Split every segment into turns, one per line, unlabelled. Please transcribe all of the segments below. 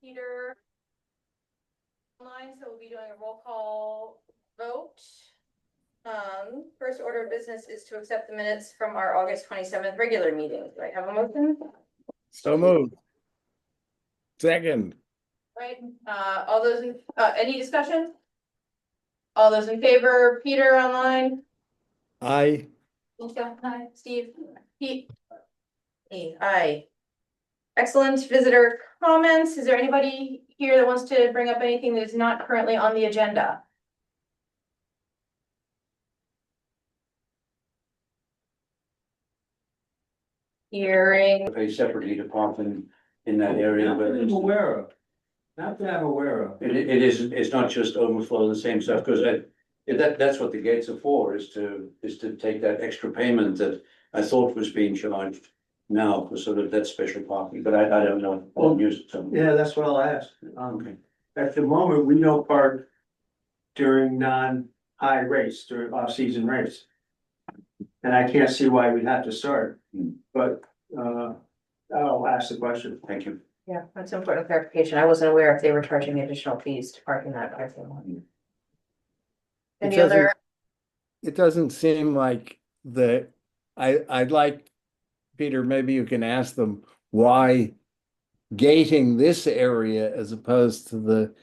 Peter online, so we'll be doing a roll call vote. First order of business is to accept the minutes from our August 27th regular meeting. Do I have a motion?
So moved. Second.
Right, all those in, any discussion? All those in favor, Peter online?
Aye.
Hi, Steve, Pete. Aye. Excellent. Visitor comments. Is there anybody here that wants to bring up anything that is not currently on the agenda? Hearing.
Pay separately to parking in that area,
Not
but
that I'm aware of. Not that I'm aware of.
it's not just overflow the same stuff, because that's what the gates are for, is to take that extra payment that I thought was being charged now for sort of that special parking, but I don't know. I don't use it, so.
Yeah, that's what I'll ask.
Okay.
At the moment, we don't park during non-high race, during off-season race. And I can't see why we'd have to start, but, I'll ask the question.
Thank you.
Yeah, that's important clarification. I wasn't aware if they were charging additional fees to park in that parking lot. Any other?
It doesn't seem like I'd like, Peter, maybe you can ask them why gating this area as opposed to the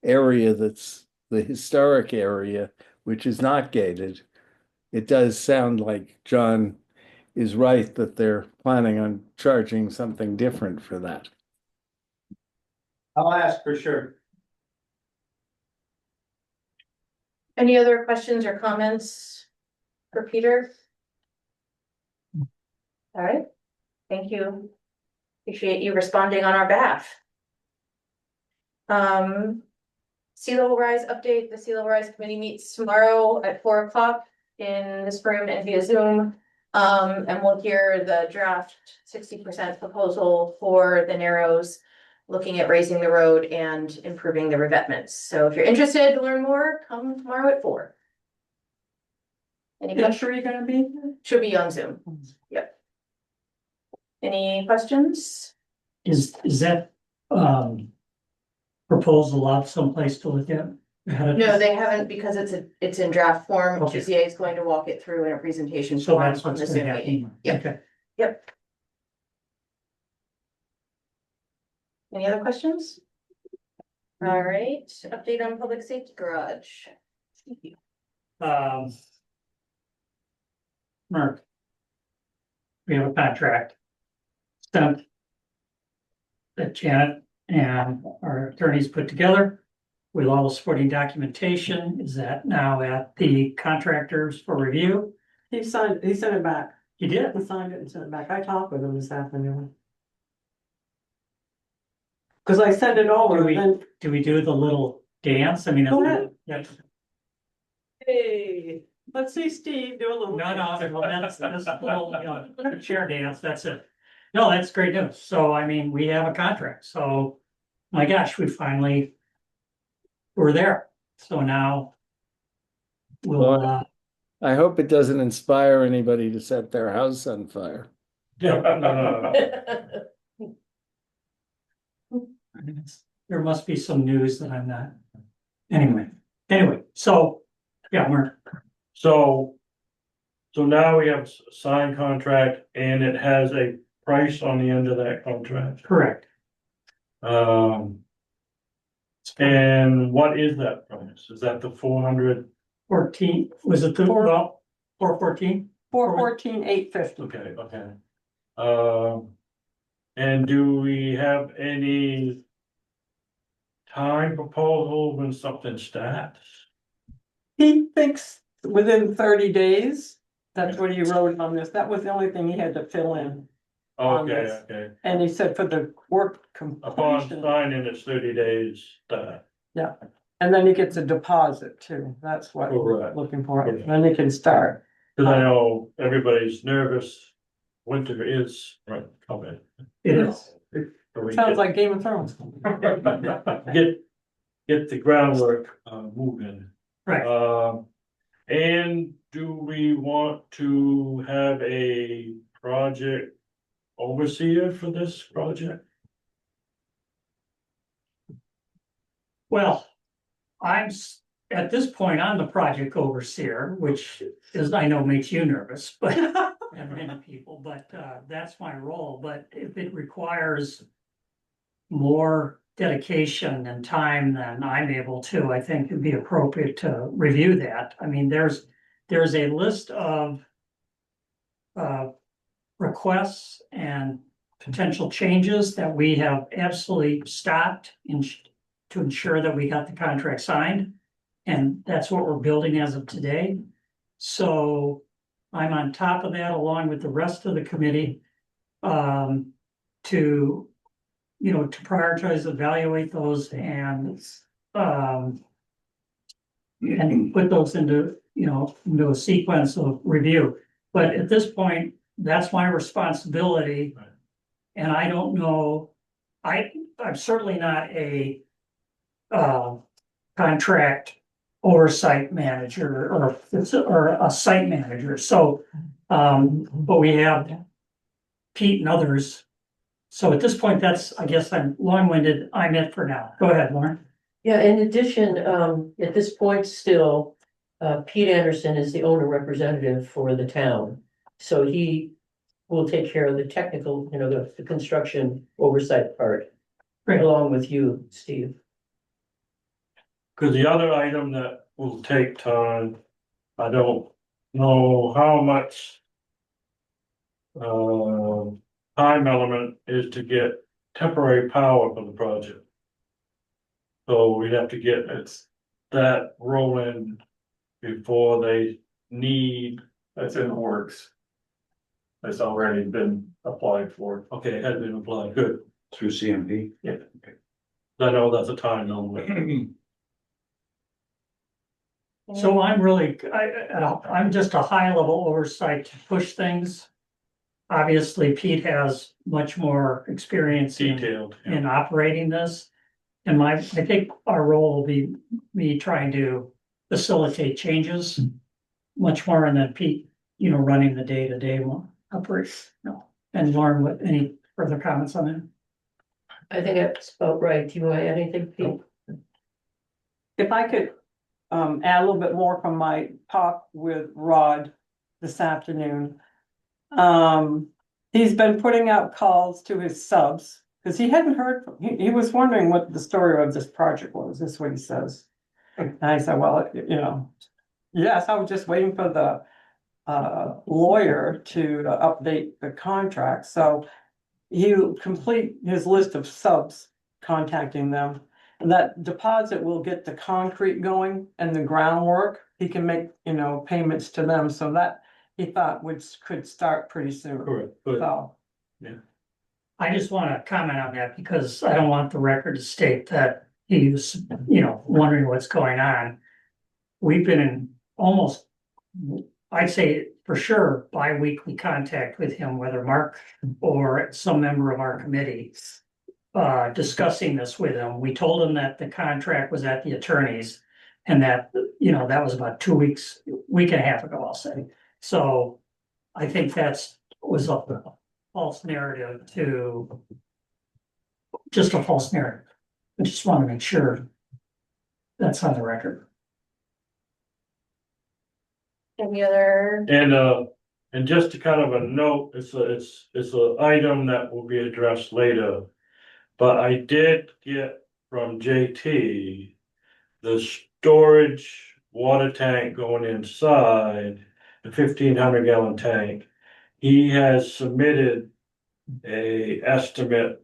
area that's the historic area, which is not gated. It does sound like John is right that they're planning on charging something different for that.
I'll ask for sure.
Any other questions or comments for Peter? All right, thank you. Appreciate you responding on our behalf. Sea level rise update. The sea level rise committee meets tomorrow at 4 o'clock in this room and via Zoom. And we'll hear the draft 60% proposal for the Narrows, looking at raising the road and improving the revetments. So if you're interested to learn more, come tomorrow at 4. Any questions?
Sure you're gonna be?
Should be on Zoom. Yep. Any questions?
Is that proposal out someplace to look at?
No, they haven't, because it's in draft form.
Okay.
GCA is going to walk it through in a presentation.
So
form
that's
on
what's
the
gonna
Zoom meeting.
happen.
Yep.
Okay.
Yep. Any other questions? All right, update on public safety garage.
Mark. We have a contract. Sent. That Janet and our attorneys put together with all the supporting documentation. Is that now at the contractors for review?
He sent it back.
You did?
He signed it and sent it back. I talked with him this afternoon. Cause I sent it over
Do we-
and then,
Do we do the little dance? I mean.
Go ahead.
Yeah.
hey, let's see Steve do a little.
No, that's little, chair dance, that's it. No, that's great news. So, I mean, we have a contract, so, my gosh, we're there. So now. We'll,
I hope it doesn't inspire anybody to set their house on fire.
no. There must be some news that I'm not. Anyway, so, yeah, Mark.
So now we have a signed contract and it has a price on the end of that contract.
Correct.
And what is that price? Is that the 400?
14, was it the, well, 414?
414, 850.
Okay. And do we have any time proposal when something starts?
He thinks within 30 days, that's what he wrote on this. That was the only thing he had to fill in. On this.
Okay.
And he said for the work
Upon
completion,
signing, it's 30 days start.
yeah. And then he gets a deposit too. That's what we're
Correct.
looking for.
Correct.
Then he can start.
Cause I know everybody's nervous. Winter is right coming.
It is.
So we
Sounds
get-
like Game of Thrones.
Get the groundwork moving.
Right.
And do we want to have a project overseer for this project?
Well, at this point, I'm the project overseer, which is, I know makes you nervous, but and many people, but that's my role. But if it requires more dedication and time than I'm able to, I think it'd be appropriate to review that. I mean, there's a list of requests and potential changes that we have absolutely stopped to ensure that we got the contract signed. And that's what we're building as of today. So I'm on top of that along with the rest of the committee. To, to prioritize, evaluate those and put those into a sequence of review. But at this point, that's my responsibility.
Right.
And I don't know, I'm certainly not a contract oversight manager or a site manager. So, but we have Pete and others. So at this point, I guess I'm long-winded. I'm it for now. Go ahead, Lauren.
Yeah, in addition, at this point still, Pete Anderson is the owner representative for the town. So he will take care of the technical, the construction oversight part,
Great.
along with you, Steve.
Cause the other item that will take time, I don't know how much. Time element is to get temporary power for the project. So we'd have to get that rolling before they need. That's in the works. That's already been applied for. Okay, it has been applied, good.
Through CMP.
I know that's a time element.
So I'm just a high level oversight to push things. Obviously, Pete has much more experience
Detailed.
in operating this. And I think our role will be me trying to facilitate changes much more than Pete, running the day-to-day operations. No. And Lauren, any further comments on that?
I think that's about right. Do you want to add anything, Pete?
If I could add a little bit more from my talk with Rod this afternoon. He's been putting out calls to his subs, because he hadn't heard, he was wondering what the story of this project was, this is what he says. And I said, well, yes, I was just waiting for the lawyer to update the contract, so he'll complete his list of subs, contacting them. And that deposit will get the concrete going and the groundwork, he can make, payments to them, so that he thought could start pretty soon.
Correct, good.
So,
I just want to comment on that because I don't want the record to state that he was, wondering what's going on. We've been in almost, I'd say for sure, bi-weekly contact with him, whether Mark or some member of our committee, discussing this with him. We told him that the contract was at the attorney's and that, that was about 2 weeks, week and a half ago, I'll say. So I think was a false narrative just a false narrative. I just want to make sure that's on the record.
Any other?
And just to kind of a note, it's an item that will be addressed later. But I did get from JT the storage water tank going inside, the 1,500 gallon tank. He has submitted a estimate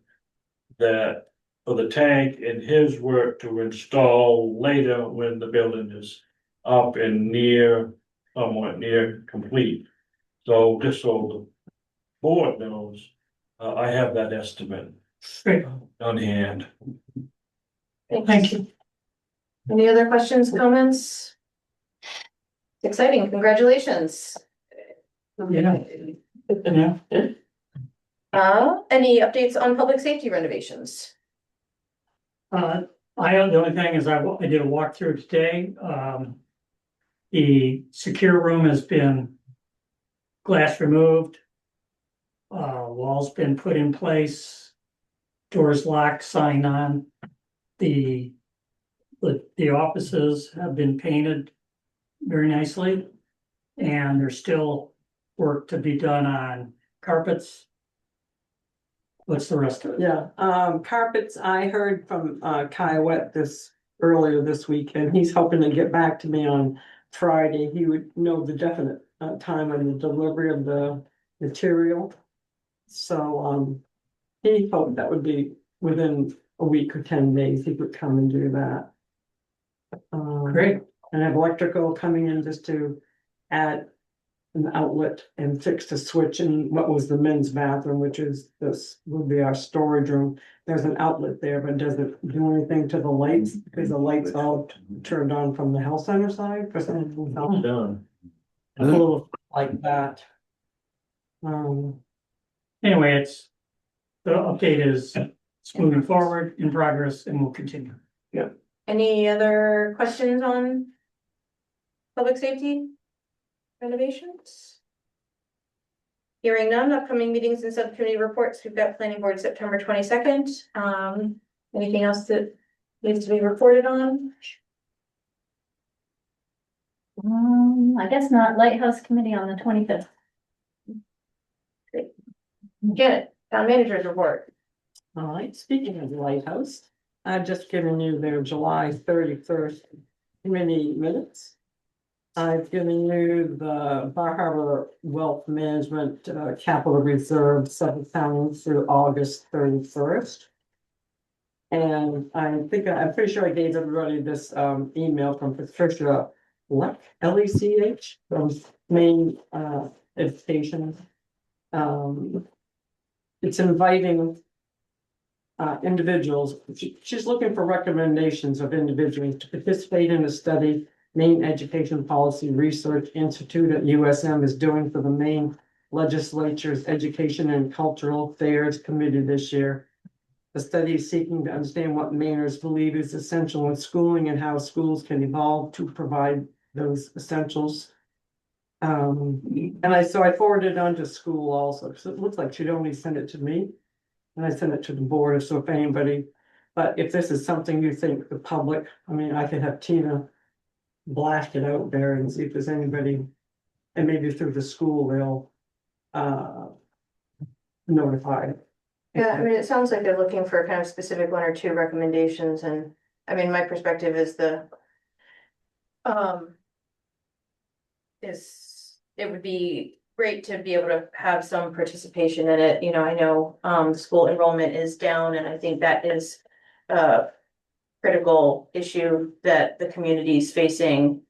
that for the tank and his work to install later when the building is up and somewhat near complete. So just so the board knows, I have that estimate
Great,
on hand.
thank you.
Any other questions, comments? Exciting, congratulations.
Yeah. Yeah.
Any updates on public safety renovations?
The only thing is I did a walkthrough today. The secure room has been glass removed. Walls been put in place. Doors locked, sign on. The The offices have been painted very nicely. And there's still work to be done on carpets. What's the rest of it?
Yeah, carpets, I heard from Kyle earlier this week, and he's hoping to get back to me on Friday. He would know the definite time on the delivery of the material. So he hoped that would be within a week or 10 days, he could come and do that.
Great.
And have electrical coming in just to add an outlet and fix the switch in what was the men's bathroom, which is this would be our storage room. There's an outlet there, but does it do anything to the lights? Because the lights all turned on from the health center side for some reason.
Done.
A little like that.
Anyway, the update is it's moving forward in progress and will continue.
Any other questions on public safety renovations? Hearing none, upcoming meetings and subcommittee reports, we've got planning board September 22nd. Anything else that needs to be reported on?
I guess not. Lighthouse Committee on the 25th.
Janet, town manager's report.
All right, speaking of the Lighthouse, I've just given you their July 31st committee minutes. I've given you the Bar Harbor Wealth Management Capital Reserve Suffolk County through August 31st. And I'm pretty sure I gave everybody this email from Patricia Lech, Lech, from Maine Education. It's inviting individuals, she's looking for recommendations of individuals to participate in a study Maine Education Policy Research Institute at USM is doing for the Maine Legislature's Education and Cultural Affairs Committee this year. The study is seeking to understand what Mainers believe is essential in schooling and how schools can evolve to provide those essentials. And I forwarded it on to school also, because it looks like she'd only send it to me. And I sent it to the board, so if anybody, but if this is something you think the public, I mean, I could have Tina blast it out there and see if there's anybody, and maybe through the school, they'll notify.
Yeah, I mean, it sounds like they're looking for kind of specific one or two recommendations, and I mean, my perspective is it would be great to be able to have some participation in it. You know, I know the school enrollment is down, and I think that is a critical issue that the community is facing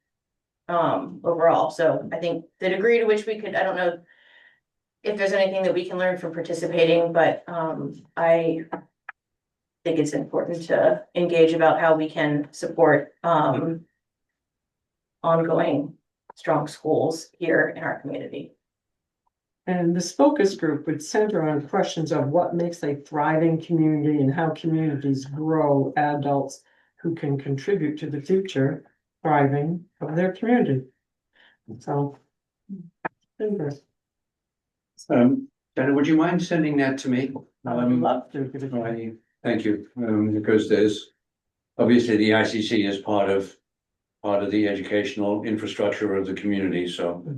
overall. So I think the degree to which we could, I don't know if there's anything that we can learn from participating, but I think it's important to engage about how we can support ongoing strong schools here in our community.
And this focus group would center on questions of what makes a thriving community and how communities grow adults who can contribute to the future thriving of their community. So.
Dana, would you mind sending that to me?
I would love to give it to you.
Thank you, because there's obviously the ICC is part of the educational infrastructure of the community, so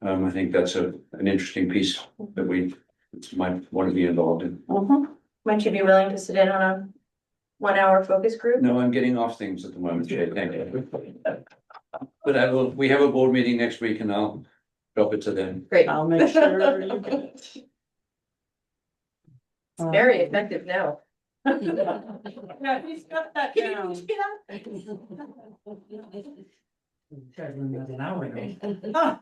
I think that's an interesting piece that we might want to be involved in.
Might you be willing to sit in on a 1 hour focus group?
No, I'm getting off things at the moment, Jay, thank you. But we have a board meeting next week and I'll drop it to them.
Great.
I'll make sure you get it.
Very effective now.
Yeah, he's got that down.
An hour ago.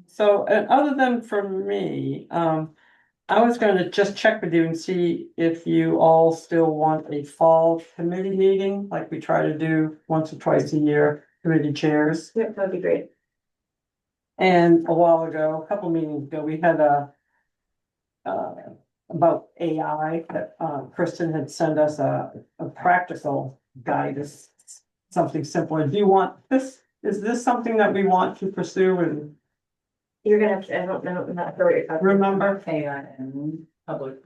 So, and other than for me, I was gonna just check with you and see if you all still want a fall committee meeting, like we try to do once or twice a year, committee chairs.
Yep, that'd be great.
And a while ago, a couple meetings ago, we had about AI that Kristen had sent us a practical guide, something simpler. Do you want this? Is this something that we want to pursue and
You're gonna have to, I don't know, I'm not very.
remember?
AI and public.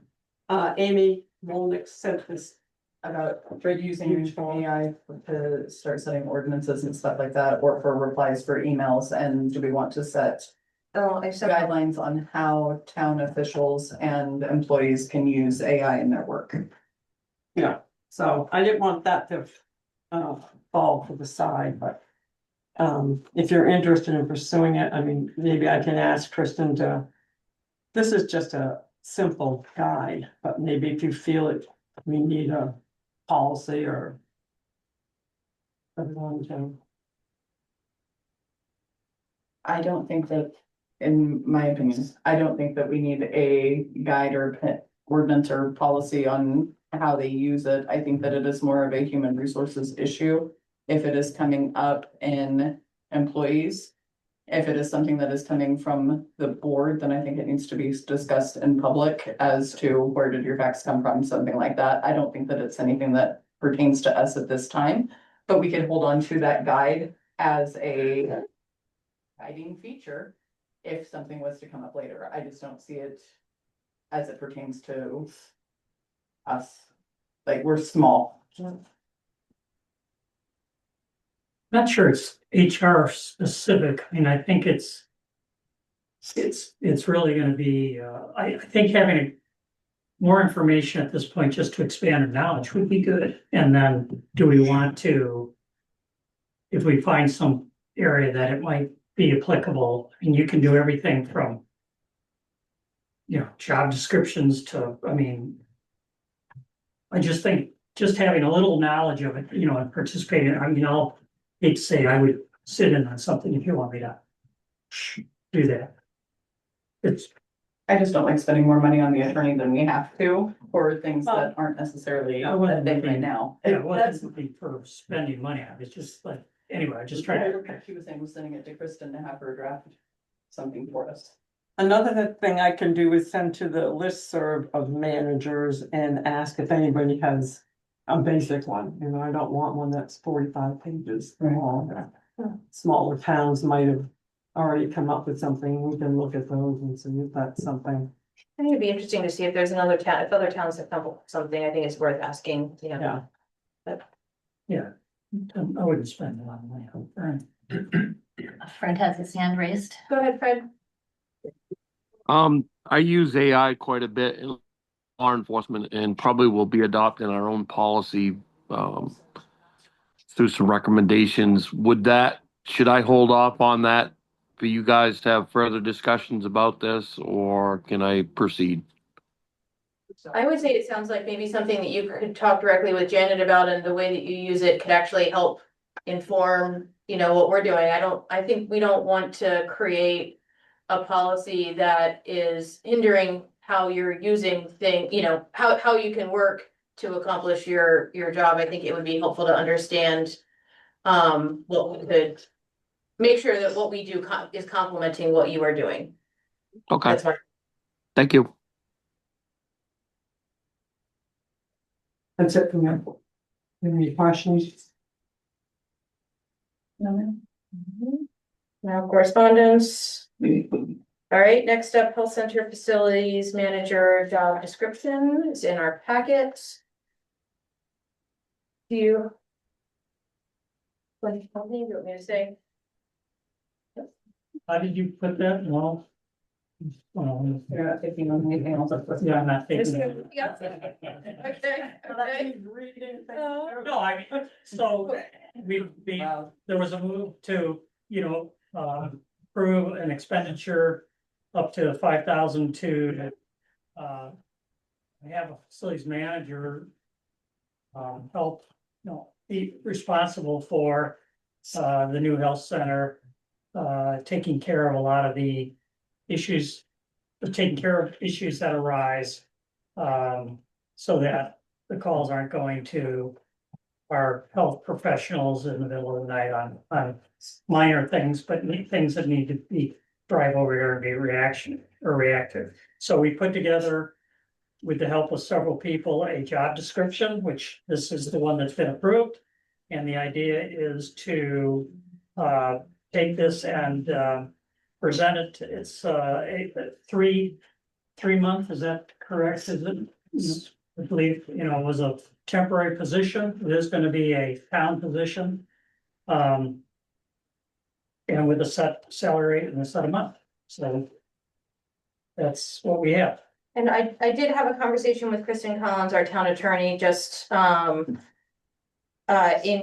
Amy Molnick sent this about using AI to start setting ordinances and stuff like that, or for replies for emails, and do we want to set
Oh, I said,
guidelines on how town officials and employees can use AI in their work? Yeah, so I didn't want that to fall to the side, but if you're interested in pursuing it, I mean, maybe I can ask Kristen to, this is just a simple guide, but maybe if you feel it, we need a policy or everyone to. I don't think that, in my opinion, I don't think that we need a guide or ordinance or policy on how they use it. I think that it is more of a human resources issue. If it is coming up in employees, if it is something that is coming from the board, then I think it needs to be discussed in public as to where did your facts come from, something like that. I don't think that it's anything that pertains to us at this time, but we can hold on to that guide as a guiding feature if something was to come up later. I just don't see it as it pertains to us. Like, we're small.
Not sure it's HR specific. I mean, I think it's really gonna be, I think having more information at this point just to expand our knowledge would be good. And then do we want to, if we find some area that it might be applicable, and you can do everything from, you know, job descriptions to, I mean, I just think just having a little knowledge of it, you know, and participating, I mean, I'll hate to say I would sit in on something if you want me to do that.
I just don't like spending more money on the attorney than we have to for things
Well,
that aren't necessarily
I wasn't
that big right
looking-
now.
Yeah, it
That's
wasn't looking for spending money on it. It's just like, anyway, I just trying to.
She was saying, was sending it to Kristen to have her draft something for us. Another thing I can do is send to the listserv of managers and ask if anybody has a basic one. You know, I don't want one that's 45 pages long. Smaller towns might have already come up with something. We can look at those and see if that's something.
I think it'd be interesting to see if there's another town, if other towns have come up with something, I think it's worth asking, you know.
Yeah.
Yeah, I wouldn't spend a lot of money on it.
Fred has his hand raised.
Go ahead, Fred.
I use AI quite a bit in law enforcement and probably will be adopting our own policy, through some recommendations. Should I hold off on that for you guys to have further discussions about this, or can I proceed?
I would say it sounds like maybe something that you could talk directly with Janet about, and the way that you use it could actually help inform, you know, what we're doing. I think we don't want to create a policy that is hindering how you're using you know, how you can work to accomplish your job. I think it would be helpful to understand what we could make sure that what we do is complementing what you are doing.
Okay,
That's my.
thank you.
That's it from me. Any questions?
Now correspondence. All right, next up, health center facilities manager job description is in our packet. Do you? What do you want me to say?
How did you put that? No.
You're not taking on anything else.
Yeah, I'm not taking.
Yeah. Okay, okay.
No, I mean, so
Wow.
there was a move to, you know, approve an expenditure up to 5,000 to have a facilities manager help, you know, be responsible for the new health center, taking care of a lot of the issues, taking care of issues that arise, so that the calls aren't going to our health professionals in the middle of the night on minor things, but things that need to be drive over here and be reactive. So we put together, with the help of several people, a job description, which this is the one that's been approved. And the idea is to take this and present it. It's a 3 month, is that correct? Is it? I believe, was a temporary position. It is gonna be a town position. And with a set salary and a set amount, so. That's what we have.
And I did have a conversation with Kristen Collins, our town attorney, just, in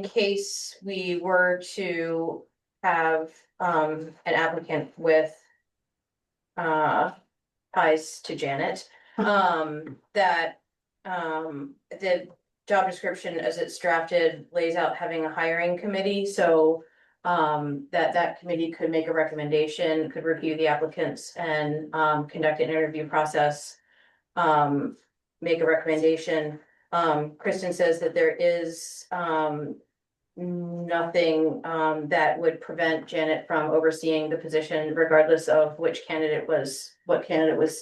case we were to have, an applicant with, ties to Janet, that, the job description as it's drafted lays out having a hiring committee, so, that committee could make a recommendation, could review the applicants and, conduct an interview process, make a recommendation. Kristen says that there is, nothing, that would prevent Janet from overseeing the position regardless of what candidate was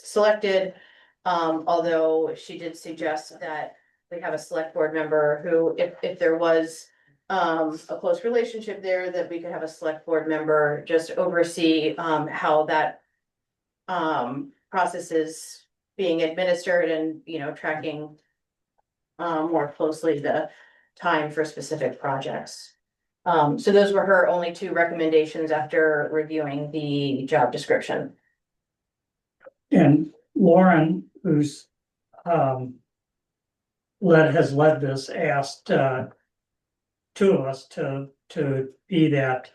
selected. Although she did suggest that we have a select board member who, if there was a close relationship there, that we could have a select board member just oversee, how that process is being administered and, tracking more closely the time for specific projects. So those were her only two recommendations after reviewing the job description.
And Lauren, who's has led this, asked two of us to be that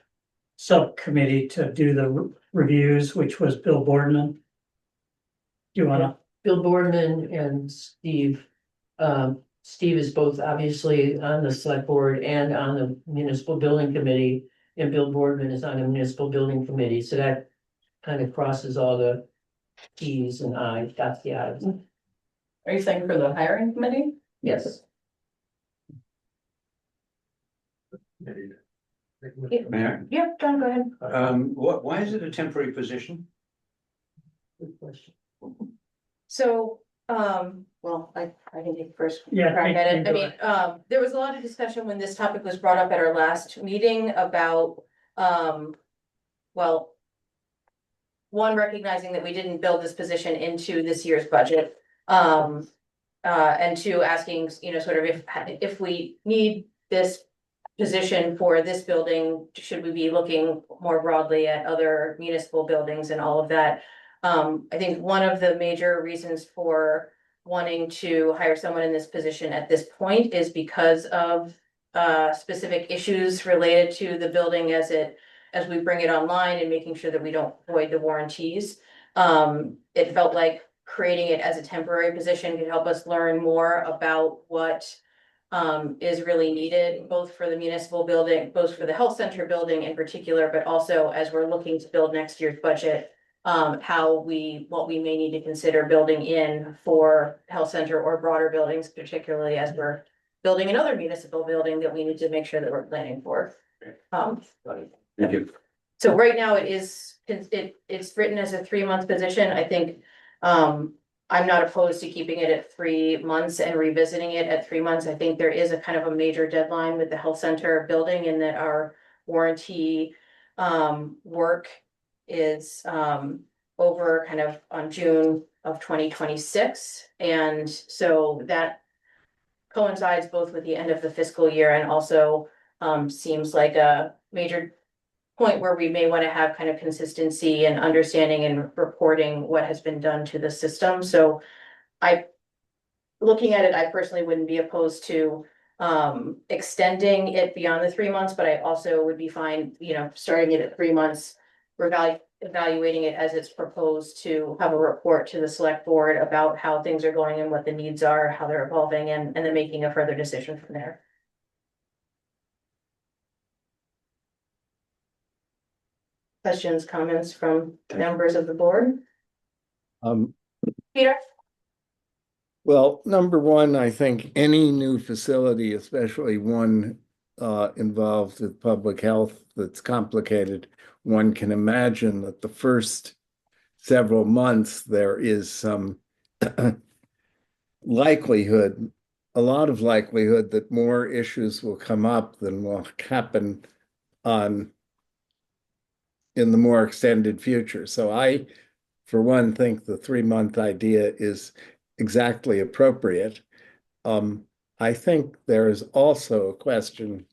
subcommittee to do the reviews, which was Bill Boardman. Do you wanna?
Bill Boardman and Steve. Steve is both obviously on the select board and on the municipal building committee. And Bill Boardman is on the municipal building committee, so that kind of crosses all the T's and I's, dots the I's.
Are you saying for the hiring committee?
Yes.
Mayor,
Yeah, John, go ahead.
why is it a temporary position?
Good question.
So, well, I can take the first
Yeah,
crack at it. I
go
mean, there was a lot of discussion when this topic was brought up at our last meeting about, well, one, recognizing that we didn't build this position into this year's budget. And two, asking, sort of if we need this position for this building, should we be looking more broadly at other municipal buildings and all of that? I think one of the major reasons for wanting to hire someone in this position at this point is because of specific issues related to the building as we bring it online and making sure that we don't void the warranties. It felt like creating it as a temporary position could help us learn more about what is really needed, both for the municipal building, both for the health center building in particular, but also as we're looking to build next year's budget, what we may need to consider building in for health center or broader buildings, particularly as we're building another municipal building that we need to make sure that we're planning for.
Thank you.
So right now it's written as a 3-month position. I think, I'm not opposed to keeping it at 3 months and revisiting it at 3 months. I think there is a kind of a major deadline with the health center building and that our warranty, work is, over kind of on June of 2026. And so that coincides both with the end of the fiscal year and also, seems like a major point where we may want to have kind of consistency and understanding and reporting what has been done to the system. So looking at it, I personally wouldn't be opposed to extending it beyond the 3 months, but I also would be fine, starting it at 3 months, evaluating it as it's proposed to have a report to the select board about how things are going and what the needs are, how they're evolving, and then making a further decision from there. Questions, comments from members of the board? Peter?
Well, number one, I think any new facility, especially one involved with public health that's complicated, one can imagine that the first several months there is some likelihood, a lot of likelihood that more issues will come up than will happen in the more extended future. So I, for one, think the 3-month idea is exactly appropriate. I think there is also a question,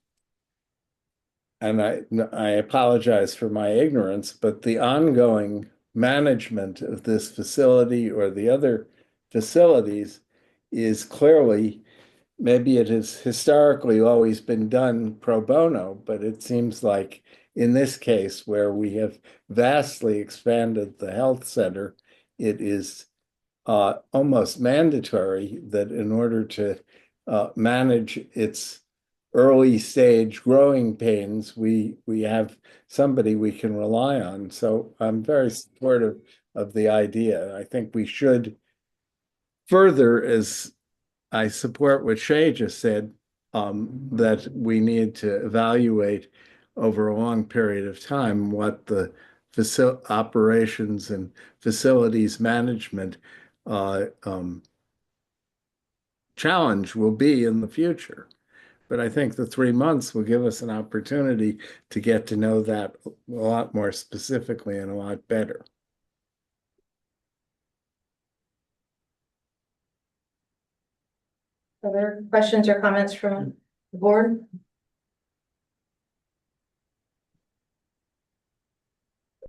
and I apologize for my ignorance, but the ongoing management of this facility or the other facilities is clearly, maybe it has historically always been done pro bono, but it seems like in this case where we have vastly expanded the health center, it is almost mandatory that in order to manage its early stage growing pains, we have somebody we can rely on. So I'm very supportive of the idea. I think we should further, as I support what Shay just said, that we need to evaluate over a long period of time what the operations and facilities management challenge will be in the future. But I think the 3 months will give us an opportunity to get to know that a lot more specifically and a lot better.
Other questions or comments from the board?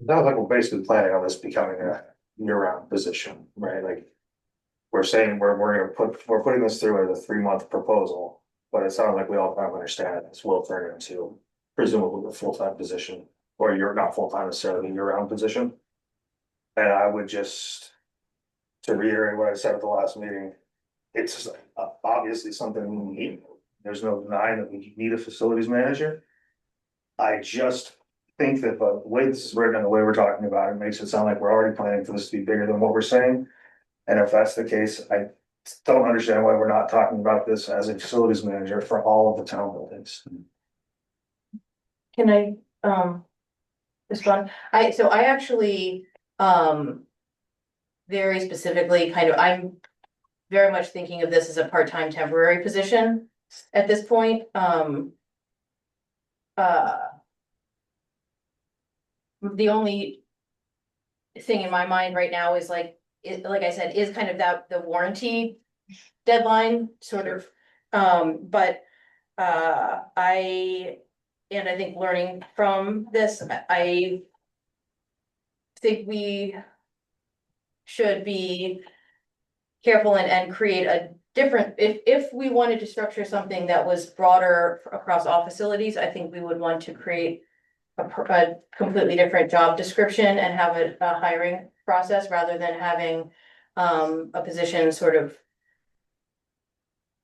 Sounds like we're basically planning on this becoming a year-round position, right? Like. We're saying we're putting this through as a 3-month proposal, but it sounds like we all kind of understand that this will turn into presumably a full-time position. Or you're not full-time necessarily, year-round position. And I would just, to reiterate what I said at the last meeting, it's obviously something we need. There's no denying that we need a facilities manager. I just think that the way this is written and the way we're talking about it makes it sound like we're already planning for this to be bigger than what we're saying. And if that's the case, I don't understand why we're not talking about this as a facilities manager for all of the town buildings.
Can I, respond? I actually, very specifically I'm very much thinking of this as a part-time temporary position at this point. The only thing in my mind right now is like I said, is kind of that the warranty deadline sort of, but I think learning from this, I think we should be careful and create a different, if we wanted to structure something that was broader across all facilities, I think we would want to create a completely different job description and have a hiring process rather than having a position sort of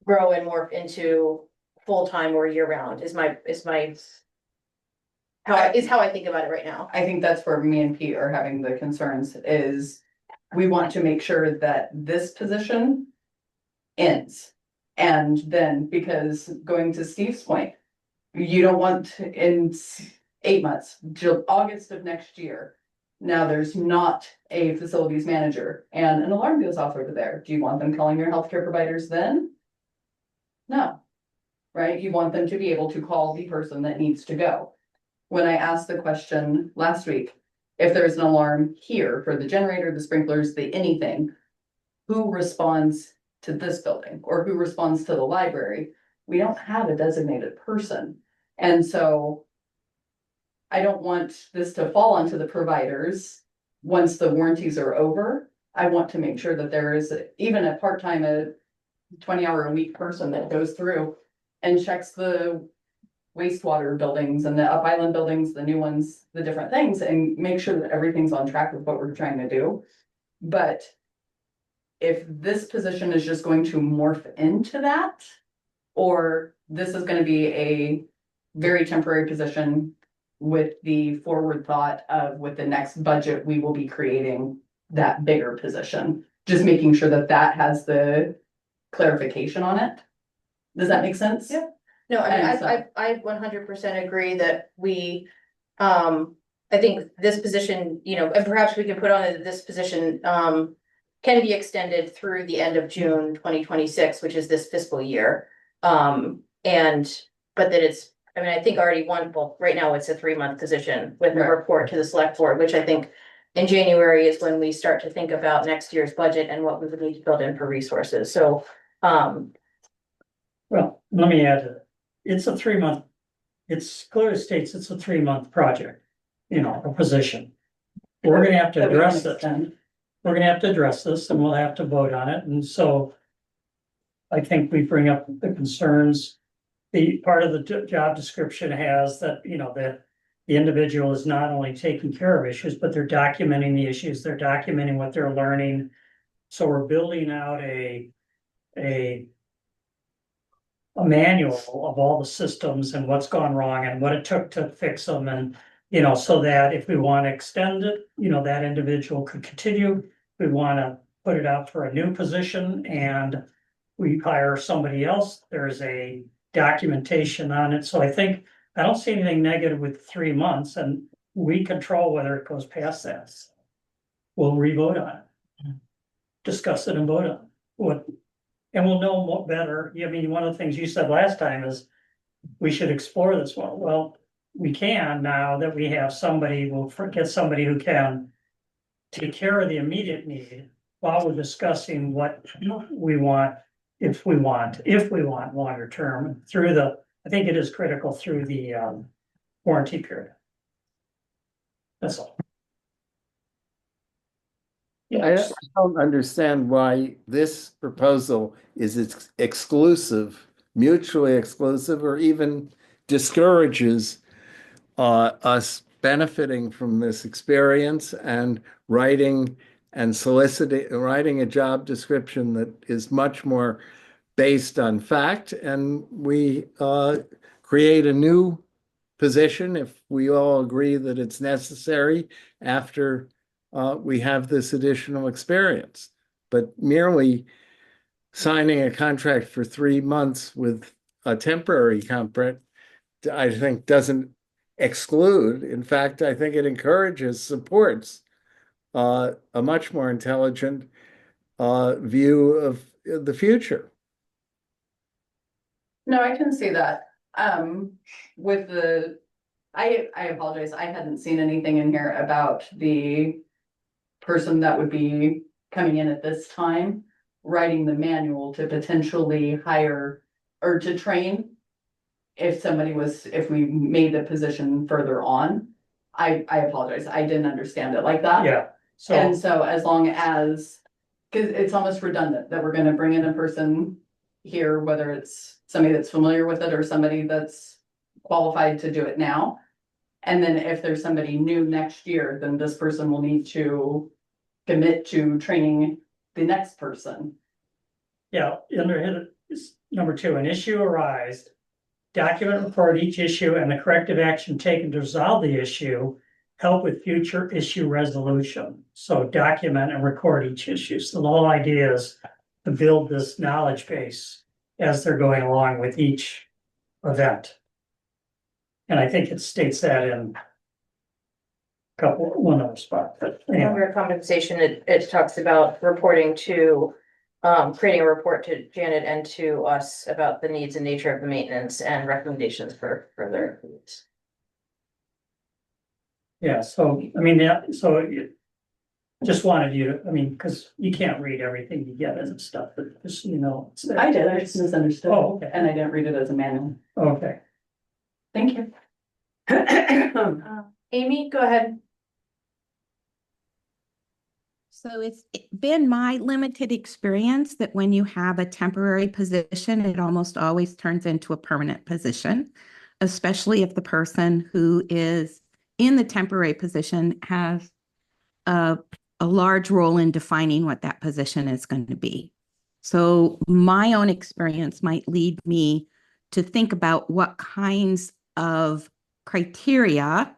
grow and morph into full-time or year-round is how I think about it right now.
I think that's where me and Pete are having the concerns is we want to make sure that this position ends. And then, because going to Steve's point, you don't want in 8 months, August of next year. Now there's not a facilities manager and an alarm goes off over there. Do you want them calling your healthcare providers then? No, right? You want them to be able to call the person that needs to go. When I asked the question last week, if there's an alarm here for the generator, the sprinklers, the anything, who responds to this building or who responds to the library? We don't have a designated person. And so I don't want this to fall onto the providers once the warranties are over. I want to make sure that there is even a part-time, a 20-hour-a-week person that goes through and checks the wastewater buildings and the Up Island buildings, the new ones, the different things, and make sure that everything's on track with what we're trying to do. But if this position is just going to morph into that, or this is going to be a very temporary position with the forward thought of with the next budget, we will be creating that bigger position, just making sure that that has the clarification on it. Does that make sense?
Yeah. No, I 100% agree that we, I think this position, and perhaps we can put on this position, can be extended through the end of June 2026, which is this fiscal year. But that it's, I think already right now it's a 3-month position with a report to the select board, which I think in January is when we start to think about next year's budget and what we would need to build in for resources. So,
Well, let me add to it. It's a 3 month, it's clearly states it's a 3 month project, a position. We're gonna have to
That we can
address it.
extend.
We're gonna have to address this and we'll have to vote on it. And so I think we bring up the concerns. The part of the job description has that, that the individual is not only taking care of issues, but they're documenting the issues, they're documenting what they're learning. So we're building out a manual of all the systems and what's gone wrong and what it took to fix them and, so that if we want to extend it, that individual could continue. We want to put it out for a new position and we hire somebody else, there's a documentation on it. So I don't see anything negative with 3 months and we control whether it goes past that. We'll re-vote on it. Discuss it and vote on what. And we'll know more better. I mean, one of the things you said last time is we should explore this one. Well, we can now that we have somebody, we'll get somebody who can take care of the immediate need while we're discussing what we want, if we want longer term through I think it is critical through the warranty period. That's all.
I don't understand why this proposal is exclusive, mutually exclusive, or even discourages us benefiting from this experience and writing a job description that is much more based on fact, and we create a new position if we all agree that it's necessary after we have this additional experience. But merely signing a contract for 3 months with a temporary contract, I think doesn't exclude. In fact, I think it encourages, supports a much more intelligent view of the future.
No, I can see that. With I apologize, I hadn't seen anything in here about the person that would be coming in at this time, writing the manual to potentially hire or to train. If we made the position further on, I apologize, I didn't understand it like that.
Yeah,
And
so
so as long as, cause it's almost redundant that we're gonna bring in a person here, whether it's somebody that's familiar with it or somebody that's qualified to do it now. And then if there's somebody new next year, then this person will need to commit to training the next person.
yeah, under number 2, an issue arised. Document and report each issue and the corrective action taken to resolve the issue. Help with future issue resolution. So document and record each issue. So the whole idea is to build this knowledge base as they're going along with each event. And I think it states that in one other spot, but anyway.
Under compensation, it talks about reporting to, creating a report to Janet and to us about the needs and nature of the maintenance and recommendations for further needs.
Yeah, so, I mean, just wanted you to, because you can't read everything you get and stuff, but just, it's there.
I did, I just misunderstood.
Oh, okay.
And I didn't read it as a manual.
Okay.
Thank you.
Amy, go ahead.
So it's been my limited experience that when you have a temporary position, it almost always turns into a permanent position, especially if the person who is in the temporary position has a large role in defining what that position is going to be. So my own experience might lead me to think about what kinds of criteria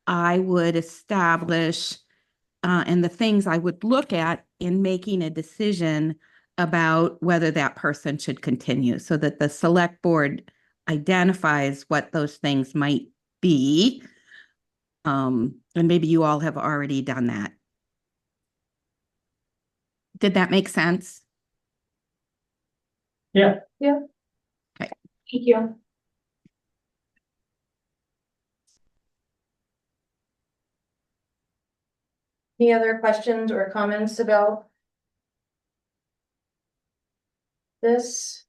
I would establish and the things I would look at in making a decision about whether that person should continue, so that the select board identifies what those things might be. And maybe you all have already done that. Did that make sense?
Yeah.
Yeah.
Okay.
Thank you. Any other questions or comments about this?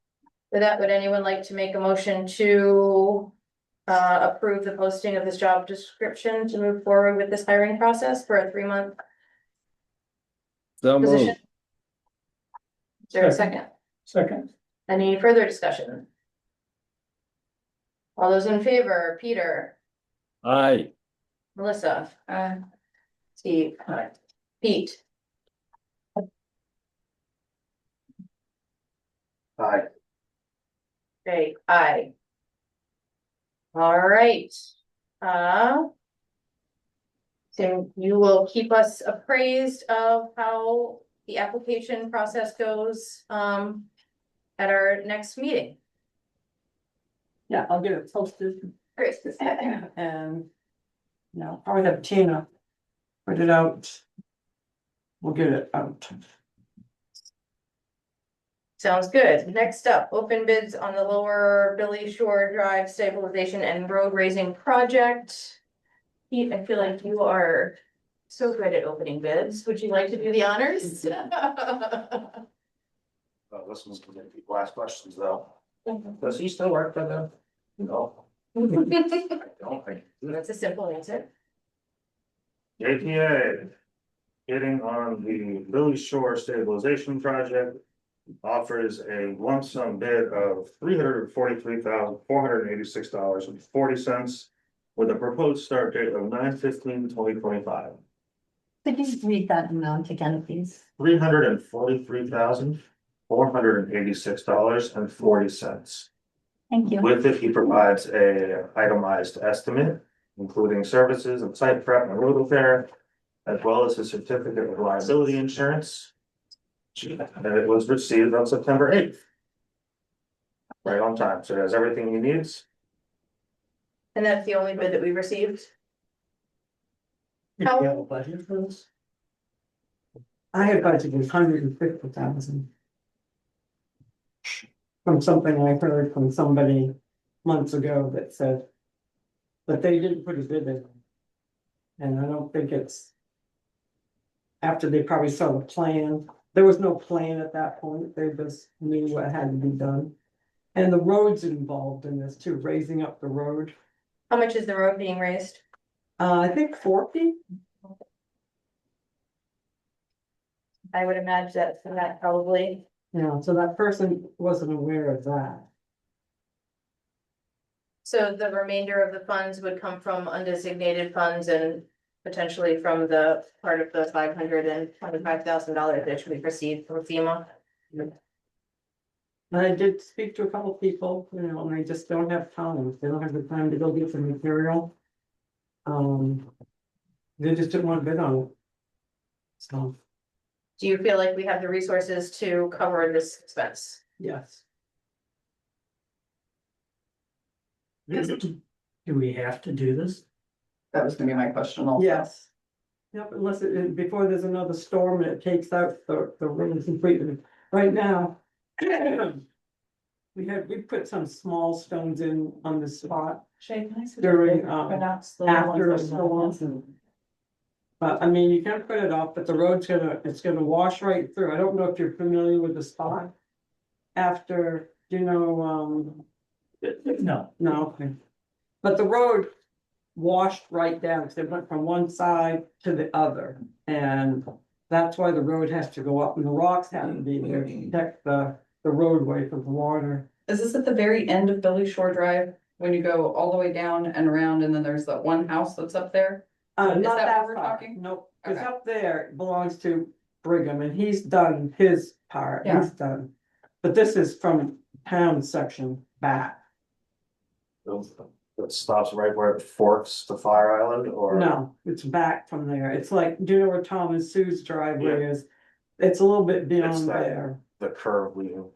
With that, would anyone like to make a motion to approve the posting of this job description to move forward with this hiring process for a 3-month
So
position?
moved.
Is there a second?
Second.
Any further discussion? All those in favor, Peter,
Aye.
Melissa, Steve, Pete,
Aye.
okay, aye. All right. So you will keep us appraised of how the application process goes, at our next meeting.
Yeah, I'll get it posted
Great.
and, you know, probably have Tina put it out. We'll get it out.
Sounds good. Next up, open bids on the lower Billy Shore Drive stabilization and road raising project. Pete, I feel like you are so good at opening bids. Would you like to do the honors?
This one's gonna make people ask questions though. Does he still work for them? No. I don't think.
That's a simple answer.
JPA. Getting on the Billy Shore stabilization project. Offers a lump sum bid of $343,486.40. With a proposed start date of 9/15/2025.
Could you read that amount again, please?
$343,486.40.
Thank you.
With it, he provides a itemized estimate, including services and site prep and road repair, as well as a certificate of liability insurance. And it was received on September 8th. Right on time, so it has everything he needs.
And that's the only bid that we received.
You have a budget for this? I had budgeted 150,000. From something I heard from somebody months ago that said. But they didn't put a bid in. And I don't think it's. After they probably saw the plan, there was no plan at that point, they just knew what had to be done. And the roads involved in this too, raising up the road,
How much is the road being raised?
I think 40.
I would imagine that probably.
Yeah, so that person wasn't aware of that.
So the remainder of the funds would come from undesignated funds and potentially from the part of the $525,000 that we received from FEMA.
I did speak to a couple people, you know, and they just don't have time, they don't have the time to go get the material. They just didn't want to bid on it. So,
Do you feel like we have the resources to cover this expense?
yes.
Do we have to do this?
That was gonna be my question also.
Yes. Yep, unless before there's another storm and it takes out the road completely. Right now. We put some small stones in on the spot during, after a storm. But I mean, you can put it off, but the road's it's gonna wash right through. I don't know if you're familiar with the spot. After, you know,
No.
no, okay. But the road washed right down, because it went from one side to the other, and that's why the road has to go up, and the rocks have to be there to protect the roadway from the water.
Is this at the very end of Billy Shore Drive, when you go all the way down and around, and then there's that one house that's up there?
Not
Is that
that
what we're
far,
talking?
nope, cause
Okay.
up there belongs to Brigham, and he's done his part,
Yeah.
he's done. But this is from town section back.
It stops right where it forks to Fire Island or?
No, it's back from there, it's like, do you know where Tom and Sue's driveway is? It's a little bit beyond
that.
there,
The curve leading,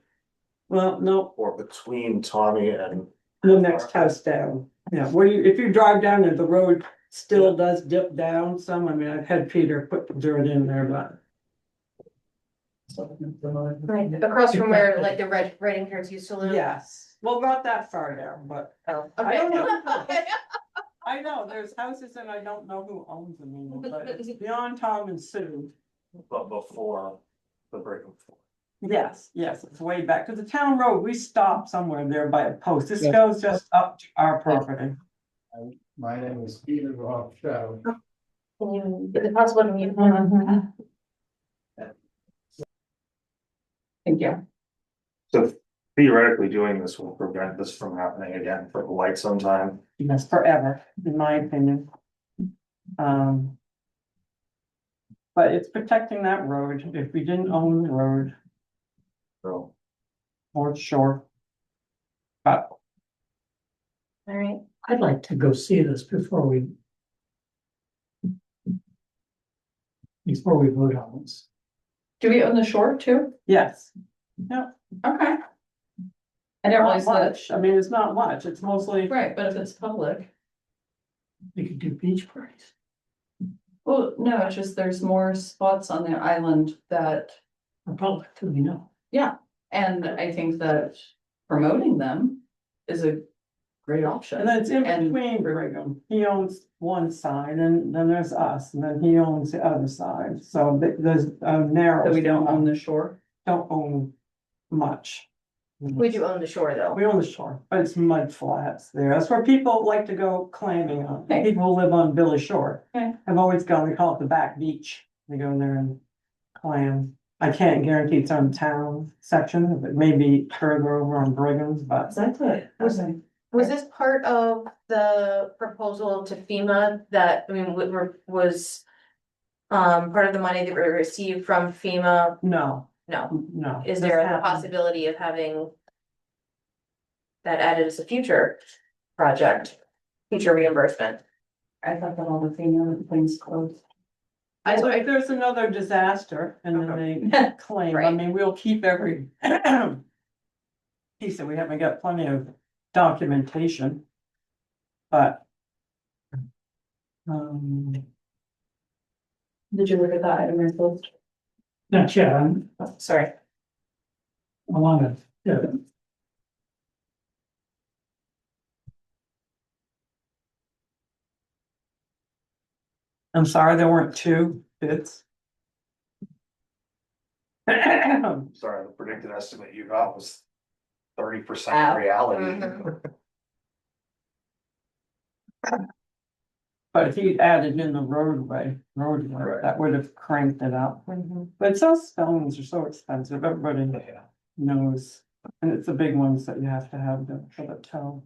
well, no,
or between Tommy and.
the next house down, yeah, if you drive down there, the road still does dip down some, I mean, I've had Peter put the dirt in there, but.
Right, across from where like the Reading Hertz used to live?
Yes, well, not that far down, but
Oh,
I don't know.
okay.
I know, there's houses and I don't know who owns them, anymore, but it's beyond Tom and Sue.
But before the break.
Yes, it's way back to the town road. We stopped somewhere there by a post. This
Yes.
goes just up to our property.
My name is Peter Rothschild.
Can you, is it possible to mute?
Thank you.
So theoretically, doing this will prevent this from happening again for quite some time.
Yes, forever, in my opinion. But it's protecting that road. If we didn't own the road
So
or shore. But
All right,
I'd like to go see this before we vote on this.
Do we own the shore too?
yes,
Okay. I didn't
not
realize that,
much. I mean, it's not much. It's mostly,
right, but if it's public,
We could do beach parties.
well, no, it's just there's more spots on the island that,
For public, too, you know.
and I think that promoting them is a great option.
and then it's in
And-
between Brigham. He owns one side and then there's us and then he owns the other side. So there's a narrow.
That we don't own the shore.
Don't own much.
we do own the shore though.
We own the shore, but it's mud flats there. That's where people like to go clamming on.
Okay.
People who live on Billy Shore.
Okay.
Have always gone, they call it the back beach. They go in there and clam. I can't guarantee it's on town section, but maybe further over on Brigham's, but
Exactly.
Was this part of the proposal to FEMA that, I mean, was part of the money that we received from FEMA?
no,
No.
no.
Is
This
there a
happened-
possibility of having that added as a future project, future reimbursement?
I thought that all the things closed.
So if there's another disaster and then they claim, I
Right.
mean, we'll keep every. He said we haven't got plenty of documentation. But.
Did you look at that item, Rachel?
Not yet, I
Sorry.
wanna, yeah.
I'm sorry, there weren't two bids.
sorry, the predicted estimate you got was 30% reality.
Mhm.
But if he added in the roadway,
Right.
that would have cranked it up. But those stones are so expensive, everybody
Yeah.
knows. And it's the big ones that you have to have for the toe.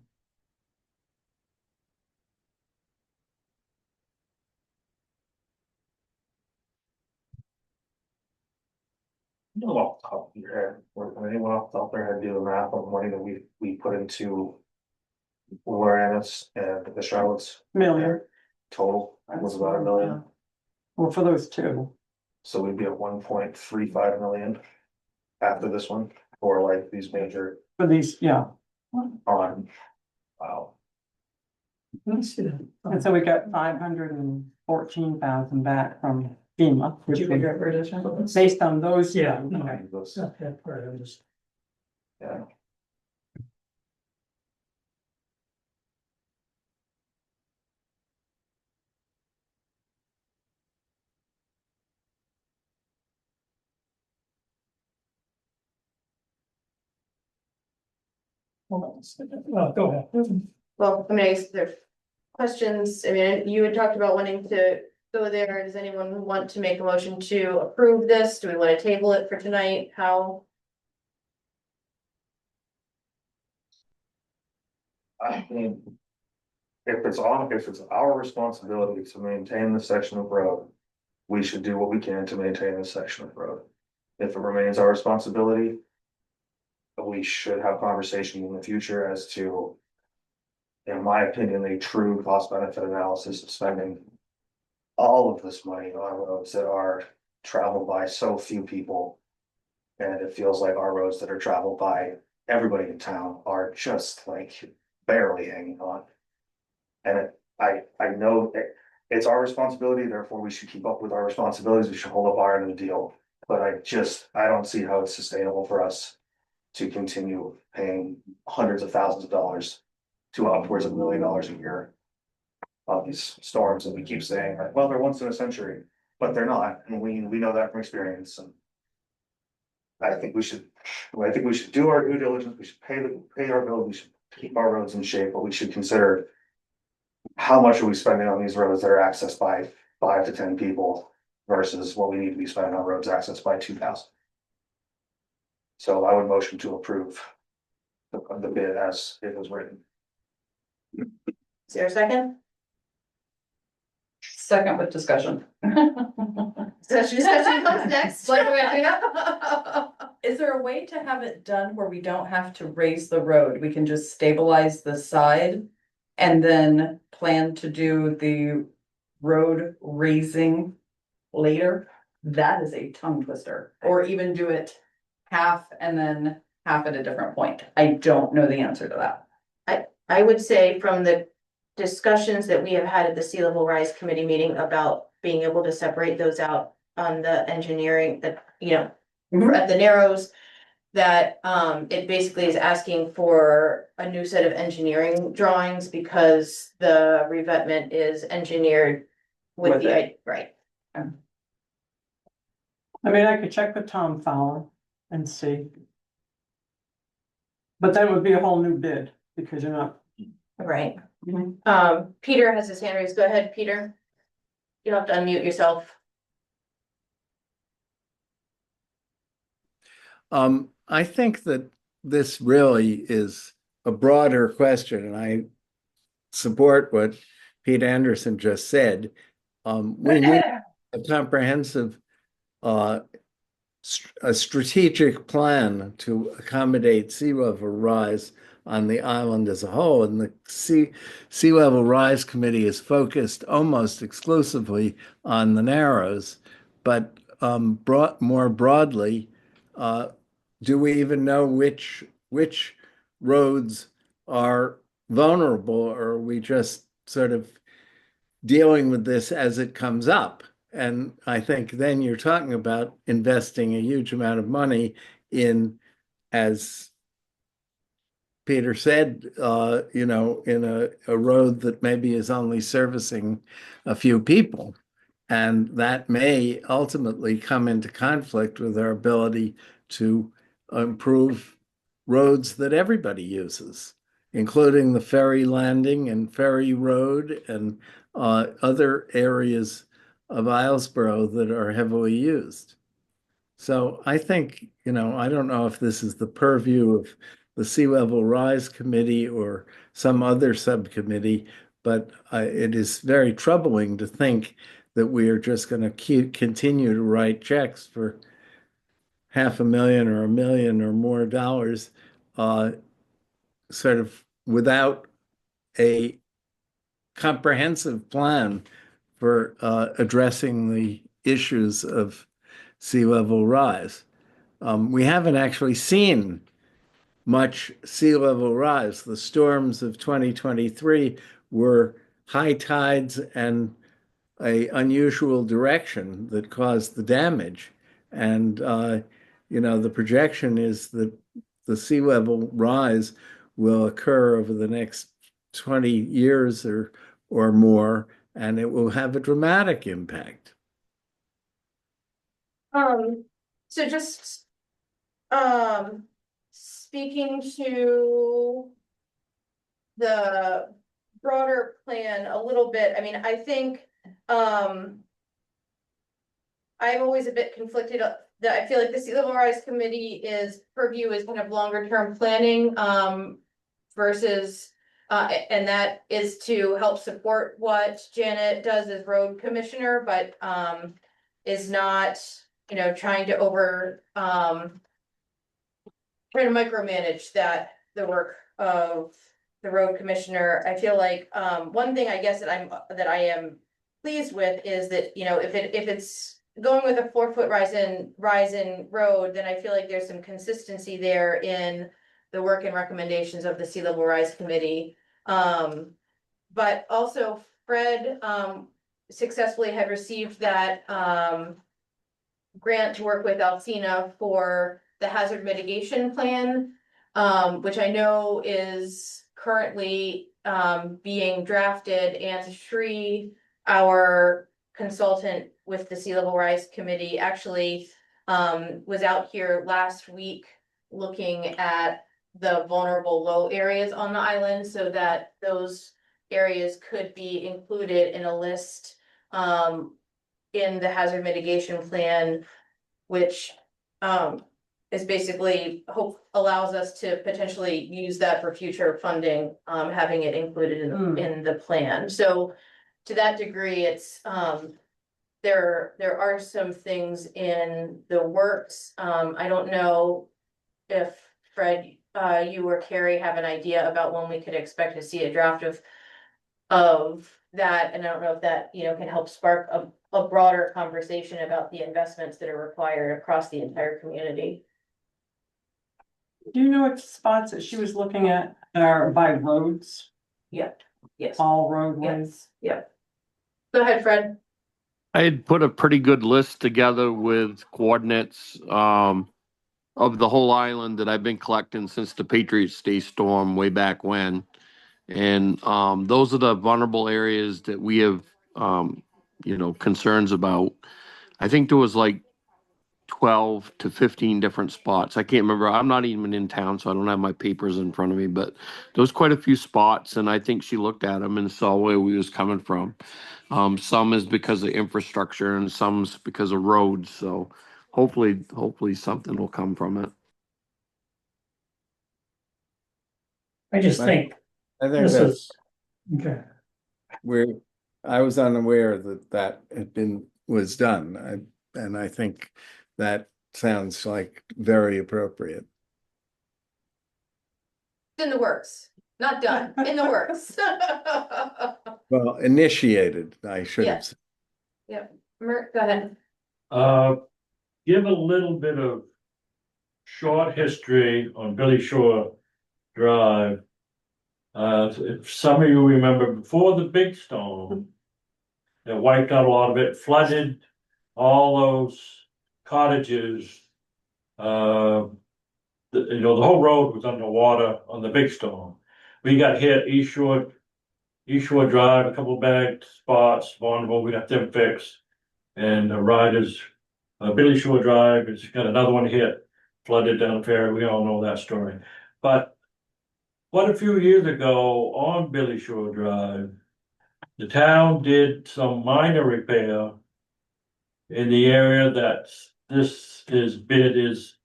No, off the top of your head, or anyone off the top of their head do the math on the money that we put into Loretta's and the Charlotte's
Million,
total was about $1 million.
well, for those two,
So we'd be at 1.35 million after this one, for like these major
for these, yeah.
on. Wow.
Let me see that.
And so we got 514,000 back from FEMA, which
Did you figure
was
out where it is?
based on those. two.
Yeah, no,
Okay, those-
not that part, I was.
Yeah.
Oh, go ahead.
Well, I mean, I guess there's questions, I mean, you had talked about wanting to go there, does anyone want to make a motion to approve this? Do we wanna table it for tonight? How?
I mean. If it's our responsibility to maintain the section of road. We should do what we can to maintain this section of road. If it remains our responsibility. We should have conversation in the future as to. In my opinion, a true cost benefit analysis of spending. All of this money on roads that are traveled by so few people. And it feels like our roads that are traveled by everybody in town are just like barely hanging on. And I know that it's our responsibility, therefore we should keep up with our responsibilities, we should hold up our end of the deal. But I don't see how it's sustainable for us to continue paying hundreds of thousands of dollars to upwards of $1 million a year. On these storms that we keep saying, like, well, they're once in a century, but they're not, and we know that from experience. And I think we should do our due diligence, we should pay our bills, we should keep our roads in shape, but we should consider. How much are we spending on these roads that are accessed by 5 to 10 people versus what we need to be spending on roads accessed by 2,000? So I would motion to approve the bid as it was written.
Is there a second?
Second with discussion.
Discussion comes next.
Like, is there a way to have it done where we don't have to raise the road? We can just stabilize the side and then plan to do the road raising later? That is a tongue twister. Or even do it half and then half at a different point. I don't know the answer to that.
I would say from the discussions that we have had at the Sea Level Rise Committee meeting about being able to separate those out on the engineering, that, you know, at the Narrows, that it basically is asking for a new set of engineering drawings because the revetment is engineered with
With
the, right.
I mean, I could check with Tom Fowler and see. But then it would be a whole new bid, because you're not,
Right. Peter has his hand raised. Go ahead, Peter. You'll have to unmute yourself.
I think that this really is a broader question, and I support what Pete Anderson just said. We need a comprehensive, a strategic plan to accommodate sea level rise on the island as a whole. And the Sea Level Rise Committee is focused almost exclusively on the Narrows, but more broadly, do we even know which roads are vulnerable, or are we just sort of dealing with this as it comes up? And I think then you're talking about investing a huge amount of money in, as Peter said, you know, in a road that maybe is only servicing a few people. And that may ultimately come into conflict with our ability to improve roads that everybody uses, including the ferry landing and ferry road and other areas of Islesboro that are heavily used. So I think, you know, I don't know if this is the purview of the Sea Level Rise Committee or some other subcommittee, but it is very troubling to think that we are just going to continue to write checks for $500,000 or $1 million or more dollars, sort of without a comprehensive plan for addressing the issues of sea level rise. We haven't actually seen much sea level rise. The storms of 2023 were high tides and an unusual direction that caused the damage. And, you know, the projection is that the sea level rise will occur over the next 20 years or more, and it will have a dramatic impact.
So just speaking to the broader plan a little bit, I mean, I think I'm always a bit conflicted that I feel like the Sea Level Rise Committee is purview is kind of longer term planning versus and that is to help support what Janet does as road commissioner, but is not, you know, trying to trying to micromanage the work of the road commissioner. I feel like one thing I guess that I am pleased with is that, you know, if it's going with a 4-foot rise in road, then I feel like there's some consistency there in the work and recommendations of the Sea Level Rise Committee. But also Fred successfully had received that grant to work with Alcina for the hazard mitigation plan, which I know is currently being drafted, and Shri, our consultant with the Sea Level Rise Committee, actually was out here last week looking at the vulnerable low areas on the island so that those areas could be included in a list in the hazard mitigation plan, which is basically allows us to potentially use that for future funding, having it included in the plan. So to that degree, it's there are some things in the works. I don't know if Fred, you or Carrie have an idea about when we could expect to see a draft of that, and I don't know if that, you know, can help spark a broader conversation about the investments that are required across the entire community.
Do you know what spots that she was looking at are by roads,
Yeah, yes,
all roadways?
yeah. Go ahead, Fred.
I had put a pretty good list together with coordinates of the whole island that I've been collecting since the Patriots Day storm way back when. And those are the vulnerable areas that we have concerns about. I think there was like 12 to 15 different spots. I can't remember. I'm not even in town, so I don't have my papers in front of me, but there was quite a few spots, and I think she looked at them and saw where we was coming from. Some is because of infrastructure and some's because of roads. So hopefully something will come from it.
I just think
I think
this
that's
is, okay.
where I was unaware that was done. And I think that sounds like very appropriate.
It's in the works, not done, in the works.
Well, initiated, I should have
Yes.
said.
Yep, Mert, go ahead.
Give a little bit of short history on Billy Shore Drive. If some of you remember, before the big storm, it wiped out a lot of it, flooded all those cottages. The whole road was underwater on the big storm. We got hit East Shore Drive, a couple of bad spots, vulnerable, we got them fixed. And the riders, Billy Shore Drive, it's got another one hit, flooded down the ferry, we all know that story. But quite a few years ago on Billy Shore Drive, the town did some minor repair in the area that this bid is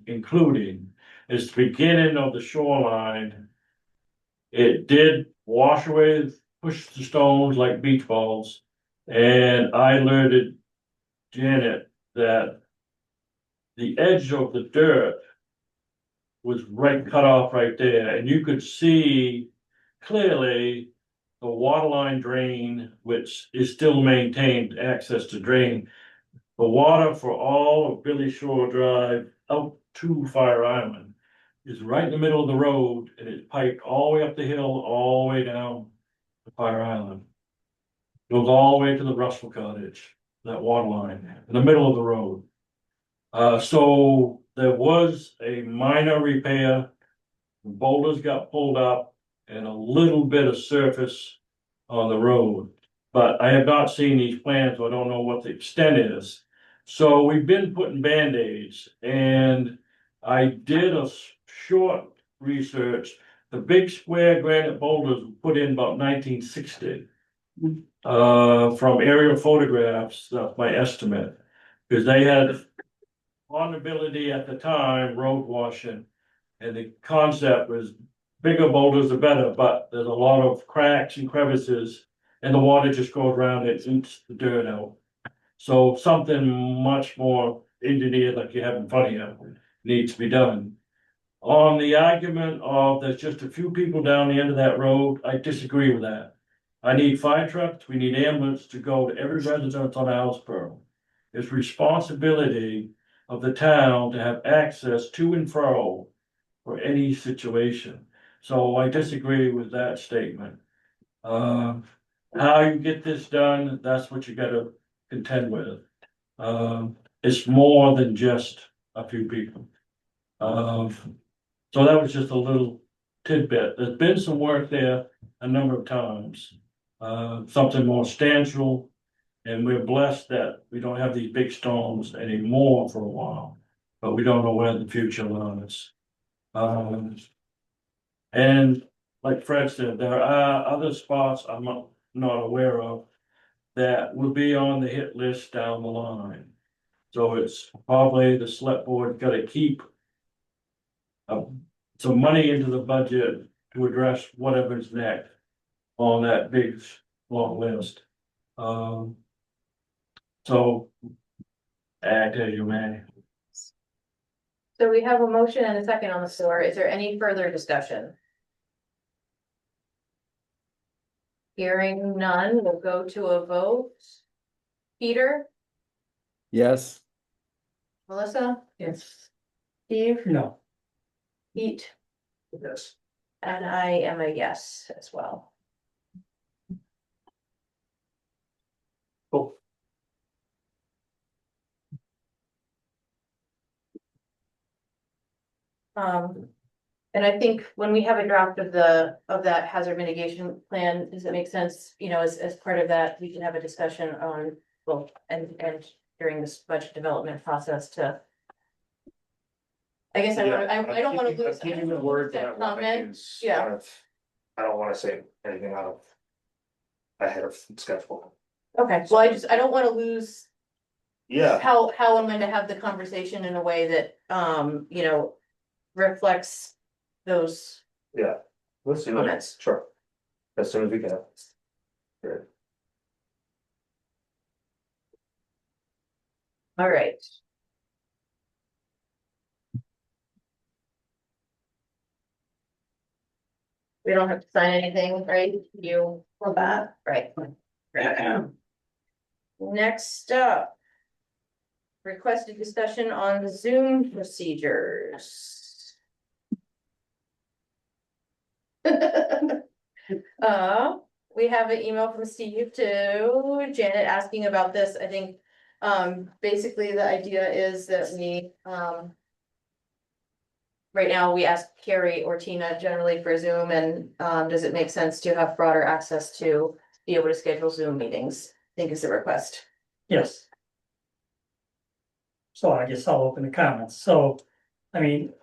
including. It's the beginning of the shoreline. It did wash away, push the stones like beach balls. And I alerted Janet that the edge of the dirt was cut off right there, and you could see clearly the water line drain, which is still maintained access to drain. The water for all of Billy Shore Drive out to Fire Island is right in the middle of the road, and it's piped all the way up the hill, all the way down to Fire Island. Goes all the way to the Russell Cottage, that water line, in the middle of the road. So there was a minor repair, boulders got pulled up, and a little bit of surface on the road. But I have not seen these plans, so I don't know what the extent is. So we've been putting Band-Aids, and I did a short research. The big square granite boulders were put in about 1960. From aerial photographs, that's my estimate, because they had vulnerability at the time, road washing, and the concept was bigger boulders are better, but there's a lot of cracks and crevices, and the water just goes around it, eats the dirt out. So something much more engineered, like you have in front of you, needs to be done. On the argument of there's just a few people down the end of that road, I disagree with that. I need fire trucks, we need ambulance to go to every residence on Islesboro. It's responsibility of the town to have access to and fro for any situation. So I disagree with that statement. How you get this done, that's what you gotta contend with. It's more than just a few people. So that was just a little tidbit. There's been some work there a number of times. Something more substantial And we're blessed that we don't have these big storms anymore for a while, but we don't know where the future lies. And like Fred said, there are other spots I'm not aware of that will be on the hit list down the line. So it's probably the select board gotta keep some money into the budget to address whatever's next on that big, long list. So act as you may.
So we have a motion and a second on the floor. Is there any further discussion? Hearing none, we'll go to a vote. Peter,
Yes,
Melissa,
Yes.
Steve,
No,
Pete,
Yes.
and I am a yes as well.
Cool.
And I think when we have a draft of that hazard mitigation plan, does it make sense, you know, as part of that, we can have a discussion on, well, and during this budget development process to. I guess I don't wanna lose. I don't
The
wanna
word
lose
that I
that
wanna
comment.
use.
Yeah.
kind of- I don't wanna say anything out of. Ahead of schedule.
Okay, well, I don't wanna lose
Yeah,
how I'm going to have the conversation in a way that, you know, reflects those
yeah. Let's do that,
comments.
sure. As soon as we can. Great.
All right. We don't have to sign anything, right? You, for that, right? Next up. Requested discussion on the Zoom procedures. We have an email from Steve to Janet asking about this. I think, basically the idea is that we, right now, we ask Carrie or Tina generally for Zoom, and does it make sense to have broader access to be able to schedule Zoom meetings? I think is the request.
yes. So I guess I'll open the comments. So, I mean,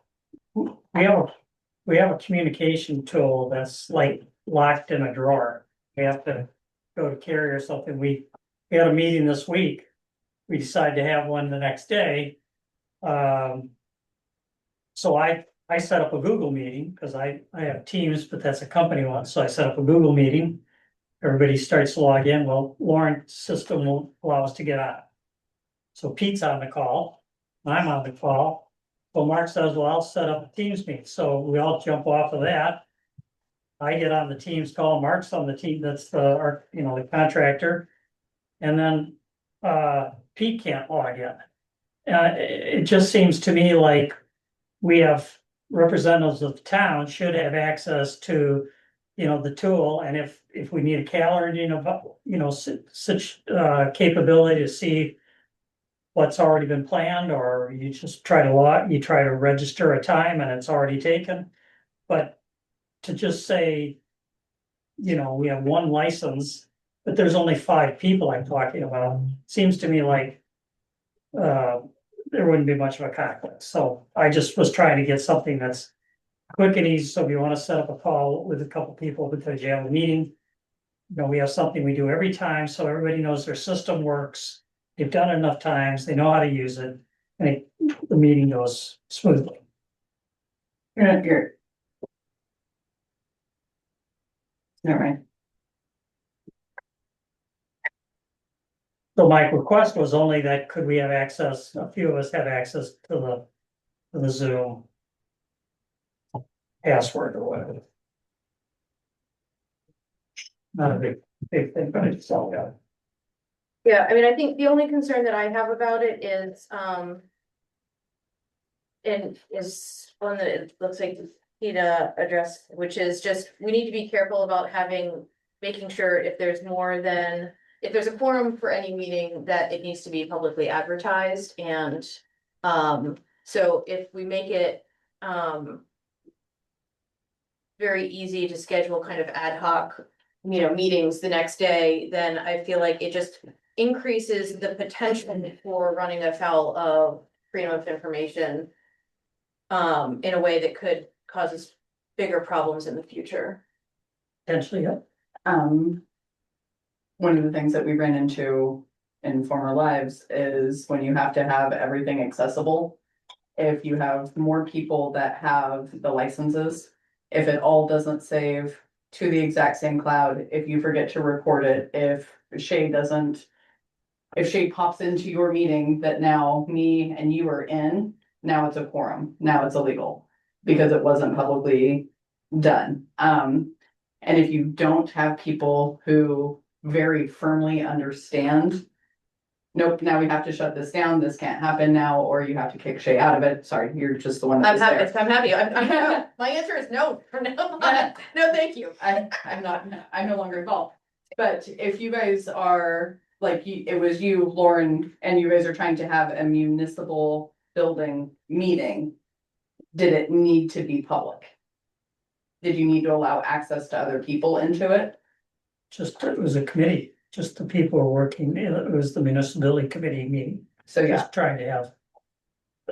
we have a communication tool that's like locked in a drawer. We have to go to Carrie or something. We had a meeting this week. We decided to have one the next day. So I set up a Google meeting because I have Teams, but that's a company one. So I set up a Google meeting. Everybody starts to log in. Well, Lauren's system won't allow us to get on. So Pete's on the call, I'm on the call. So Mark says, well, I'll set up a Teams meeting. So we all jump off of that. I get on the Teams call, Mark's on the team, that's our, you know, the contractor. And then Pete can't log in. It just seems to me like we have representatives of the town should have access to, you know, the tool, and if we need a calendar, you know, such capability to see what's already been planned, or you just try to register a time and it's already taken. But to just say, you know, we have one license, but there's only 5 people I'm talking about, seems to me like there wouldn't be much of a conflict. So I just was trying to get something that's quick and easy. So if you want to set up a call with a couple people because you have a meeting, you know, we have something we do every time, so everybody knows their system works. They've done it enough times, they know how to use it, and the meeting goes smoothly.
You're. All right.
So my request was only that could we have access, a few of us have access to the Zoom password or whatever. Not a big thing, but it's all got.
Yeah, I mean, I think the only concern that I have about it is, and is one that it looks like Tina addressed, which is just, we need to be careful about making sure if there's more than, if there's a quorum for any meeting, that it needs to be publicly advertised, and, so if we make it, very easy to schedule kind of ad hoc, you know, meetings the next day, then I feel like it just increases the potential for running afoul of freedom of information. In a way that could cause us bigger problems in the future.
Potentially, yeah.
One of the things that we ran into in former lives is when you have to have everything accessible. If you have more people that have the licenses, if it all doesn't save to the exact same cloud, if you forget to record it, if Shay pops into your meeting that now me and you are in, now it's a quorum, now it's illegal because it wasn't publicly done. And if you don't have people who very firmly understand, nope, now we have to shut this down, this can't happen now, or you have to kick Shay out of it. Sorry, you're just the one
I'm
that's
happy,
there.
I'm happy, my answer is no, no, no, thank you.
I'm no longer involved. But if you guys are, like, it was you, Lauren, and you guys are trying to have a municipal building meeting, did it need to be public? Did you need to allow access to other people into it?
Just, it was a committee, just the people were working, it was the municipality committee meeting,
So yeah,
just trying to have.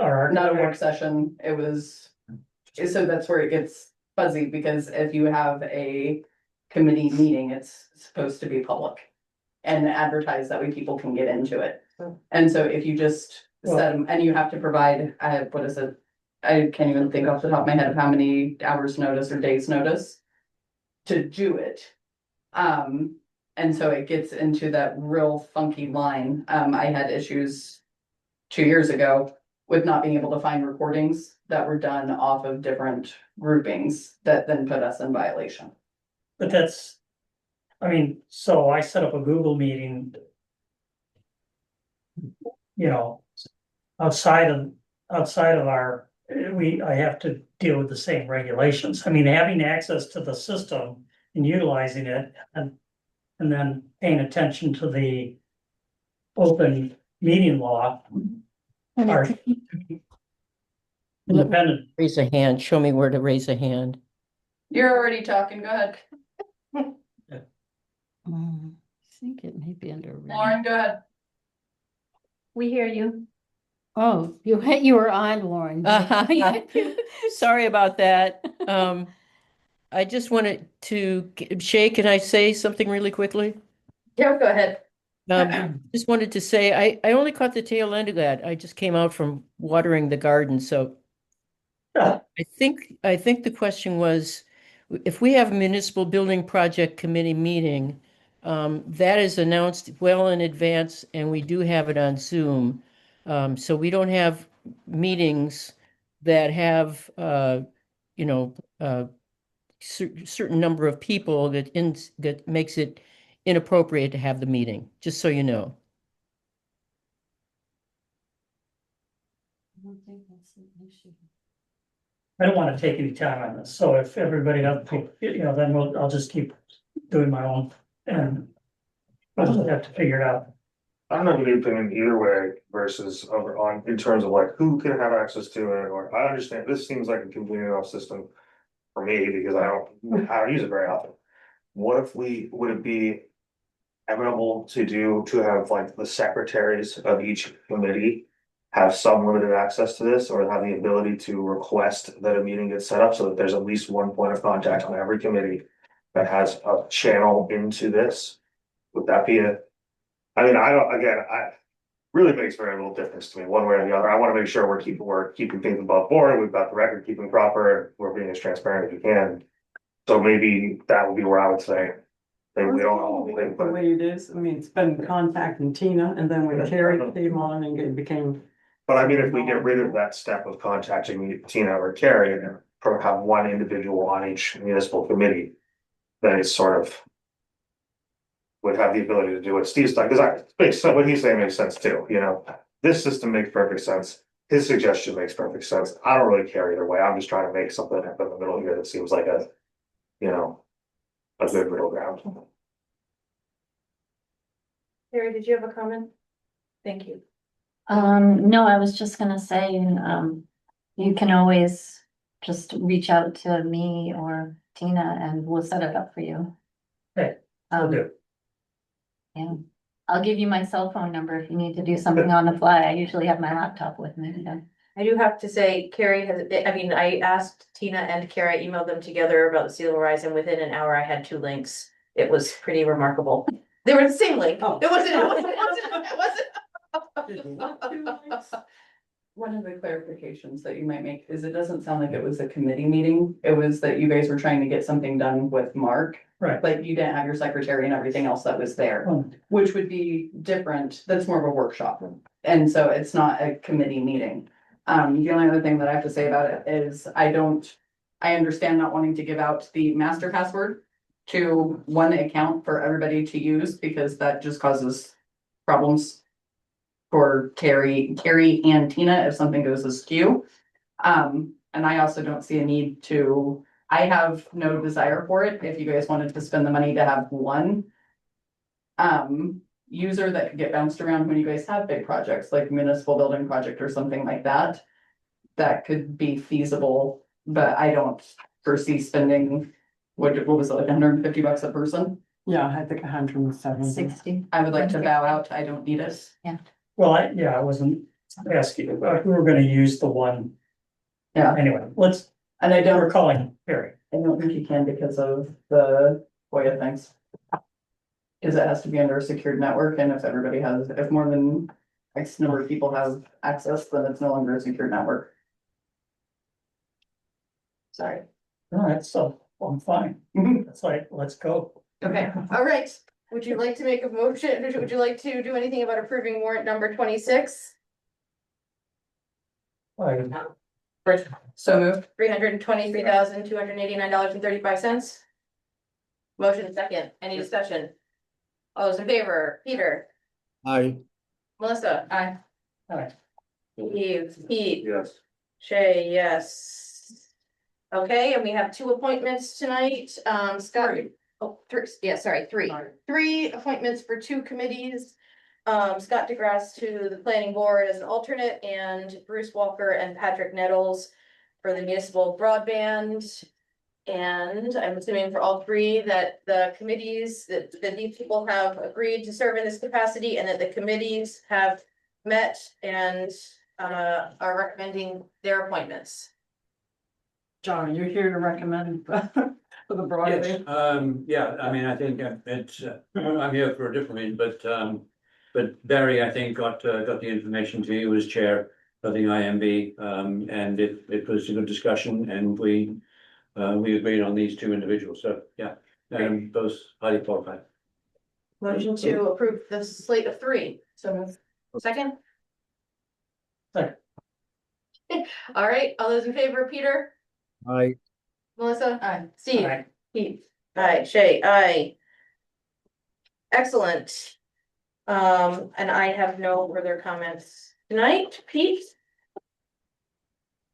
Our.
not a work session, it was, so that's where it gets fuzzy, because if you have a committee meeting, it's supposed to be public. And advertise that way people can get into it. And so if you just set them, and you have to provide, what is it? I can't even think off the top of my head of how many hours notice or days notice to do it. And so it gets into that real funky line. I had issues 2 years ago with not being able to find recordings that were done off of different groupings that then put us in violation.
But that's, I mean, so I set up a Google meeting. You know, outside of our, I have to deal with the same regulations. I mean, having access to the system and utilizing it and then paying attention to the open meeting law are independent.
Raise a hand, show me where to raise a hand.
You're already talking, go ahead.
I think it may be under.
Lauren, go ahead.
We hear you. Oh, you were on, Lauren.
Sorry about that. I just wanted to, Shay, can I say something really quickly?
Yeah, go ahead.
Just wanted to say, I only caught the tail end of that. I just came out from watering the garden, so. I think the question was, if we have a municipal building project committee meeting, that is announced well in advance and we do have it on Zoom. So we don't have meetings that have, certain number of people that makes it inappropriate to have the meeting, just so you know.
I don't think that's an issue.
I don't want to take any time on this, so if everybody else, then I'll just keep doing my own and I'll just have to figure it out.
I'm not really opinion either way versus in terms of like who can have access to it, or I understand this seems like a convenient enough system for me because I don't use it very often. What if would it be amenable to have like the secretaries of each committee have some limited access to this, or have the ability to request that a meeting gets set up so that there's at least one point of contact on every committee that has a channel into this? Would that be I really makes very little difference to me, one way or the other. I want to make sure we're keeping things above board, we've got the record keeping proper, we're being as transparent as we can. So maybe that would be where I would say, maybe we don't all think,
The
but.
way it is, I mean, it's been contacting Tina, and then when Carrie came on and it became.
But I mean, if we get rid of that step of contacting Tina or Carrie and have one individual on each municipal committee, then it's sort of. Would have the ability to do what Steve's done, because what he's saying makes sense too, this system makes perfect sense. His suggestion makes perfect sense. I don't really care either way. I'm just trying to make something happen in the middle here that seems like a good middle ground.
Terry, did you have a comment? Thank you.
No, I was just gonna say, you can always just reach out to me or Tina and we'll set it up for you.
Okay, I'll do.
Yeah. I'll give you my cell phone number if you need to do something on the fly. I usually have my laptop with me. So.
I do have to say, Carrie has, I mean, I asked Tina and Carrie, I emailed them together about the Sea Level Rise, and within an hour I had 2 links. It was pretty remarkable. They were the same link.
Oh.
It wasn't.
One of the clarifications that you might make is it doesn't sound like it was a committee meeting. It was that you guys were trying to get something done with Mark.
Right.
Like you didn't have your secretary and everything else that was there,
Oh,
which would be different. That's more of a workshop. And so it's not a committee meeting. The only other thing that I have to say about it is I understand not wanting to give out the master password to one account for everybody to use because that just causes problems for Carrie and Tina if something goes askew. And I also don't see a need to, I have no desire for it. If you guys wanted to spend the money to have one user that could get bounced around when you guys have big projects like municipal building project or something like that, that could be feasible, but I don't foresee spending, what was it, like $150 a person?
Yeah, I think 170.
60.
I would like to bow out. I don't need it.
well, I wasn't asking, but we were gonna use the one.
Yeah.
Anyway, let's,
And I
we're
don't,
calling Perry.
I don't think you can because of the FOIA things. Cause it has to be under a secured network, and if everybody has, if more than X number of people have access, then it's no longer a secured network. Sorry.
All right, so I'm fine.
Mhm.
It's like, let's go.
Okay, all right. Would you like to make a motion? Would you like to do anything about approving warrant number 26? For
So moved.
$323,289.35. Motion second. Any discussion? All those in favor, Peter, Melissa,
Aye.
All right,
Steve, Pete,
Yes.
Shay, yes. Okay, and we have 2 appointments tonight. Scott, oh, 3, yeah, sorry, 3. 3 appointments for 2 committees. Scott DeGrasse to the planning board as an alternate, and Bruce Walker and Patrick Nettles for the municipal broadband. And I'm assuming for all 3 that the committees, that these people have agreed to serve in this capacity, and that the committees have met and are recommending their appointments.
John, you're here to recommend for the broadband?
Yeah, I mean, I think it's, I'm here for a different reason, but Barry, I think, got the information to you as chair of the IMB, and it was a good discussion, and we agreed on these 2 individuals, so, yeah, both highly qualified.
Motion to approve the slate of 3. So second?
Second.
All right, all those in favor, Peter, Melissa?
Aye.
Steve?
Aye.
Pete? Aye, Shay, aye. Excellent. And I have no further comments tonight. Pete?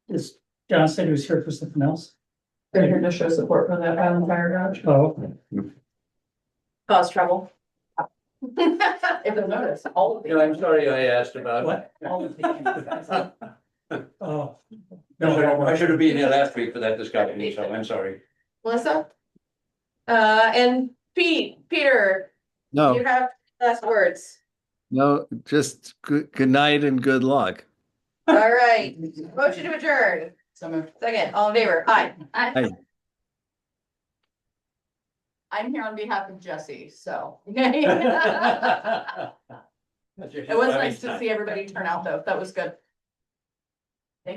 is John said he was here for something else?
They're here to show support for that Island Fire Garage.
Oh, okay.
Cause trouble. If you'll notice, all of
No, I'm sorry I asked about.
What?
All of the.
Oh.
I should have been here last week for that discussion, so I'm sorry.
Melissa? And Peter,
No,
you have last words.
no, just good night and good luck.
All right, motion to adjourn.
So moved.
Second, all in favor? Aye.
Aye.
I'm here on behalf of Jesse, so.
It was nice to see everybody turn out though. That was good.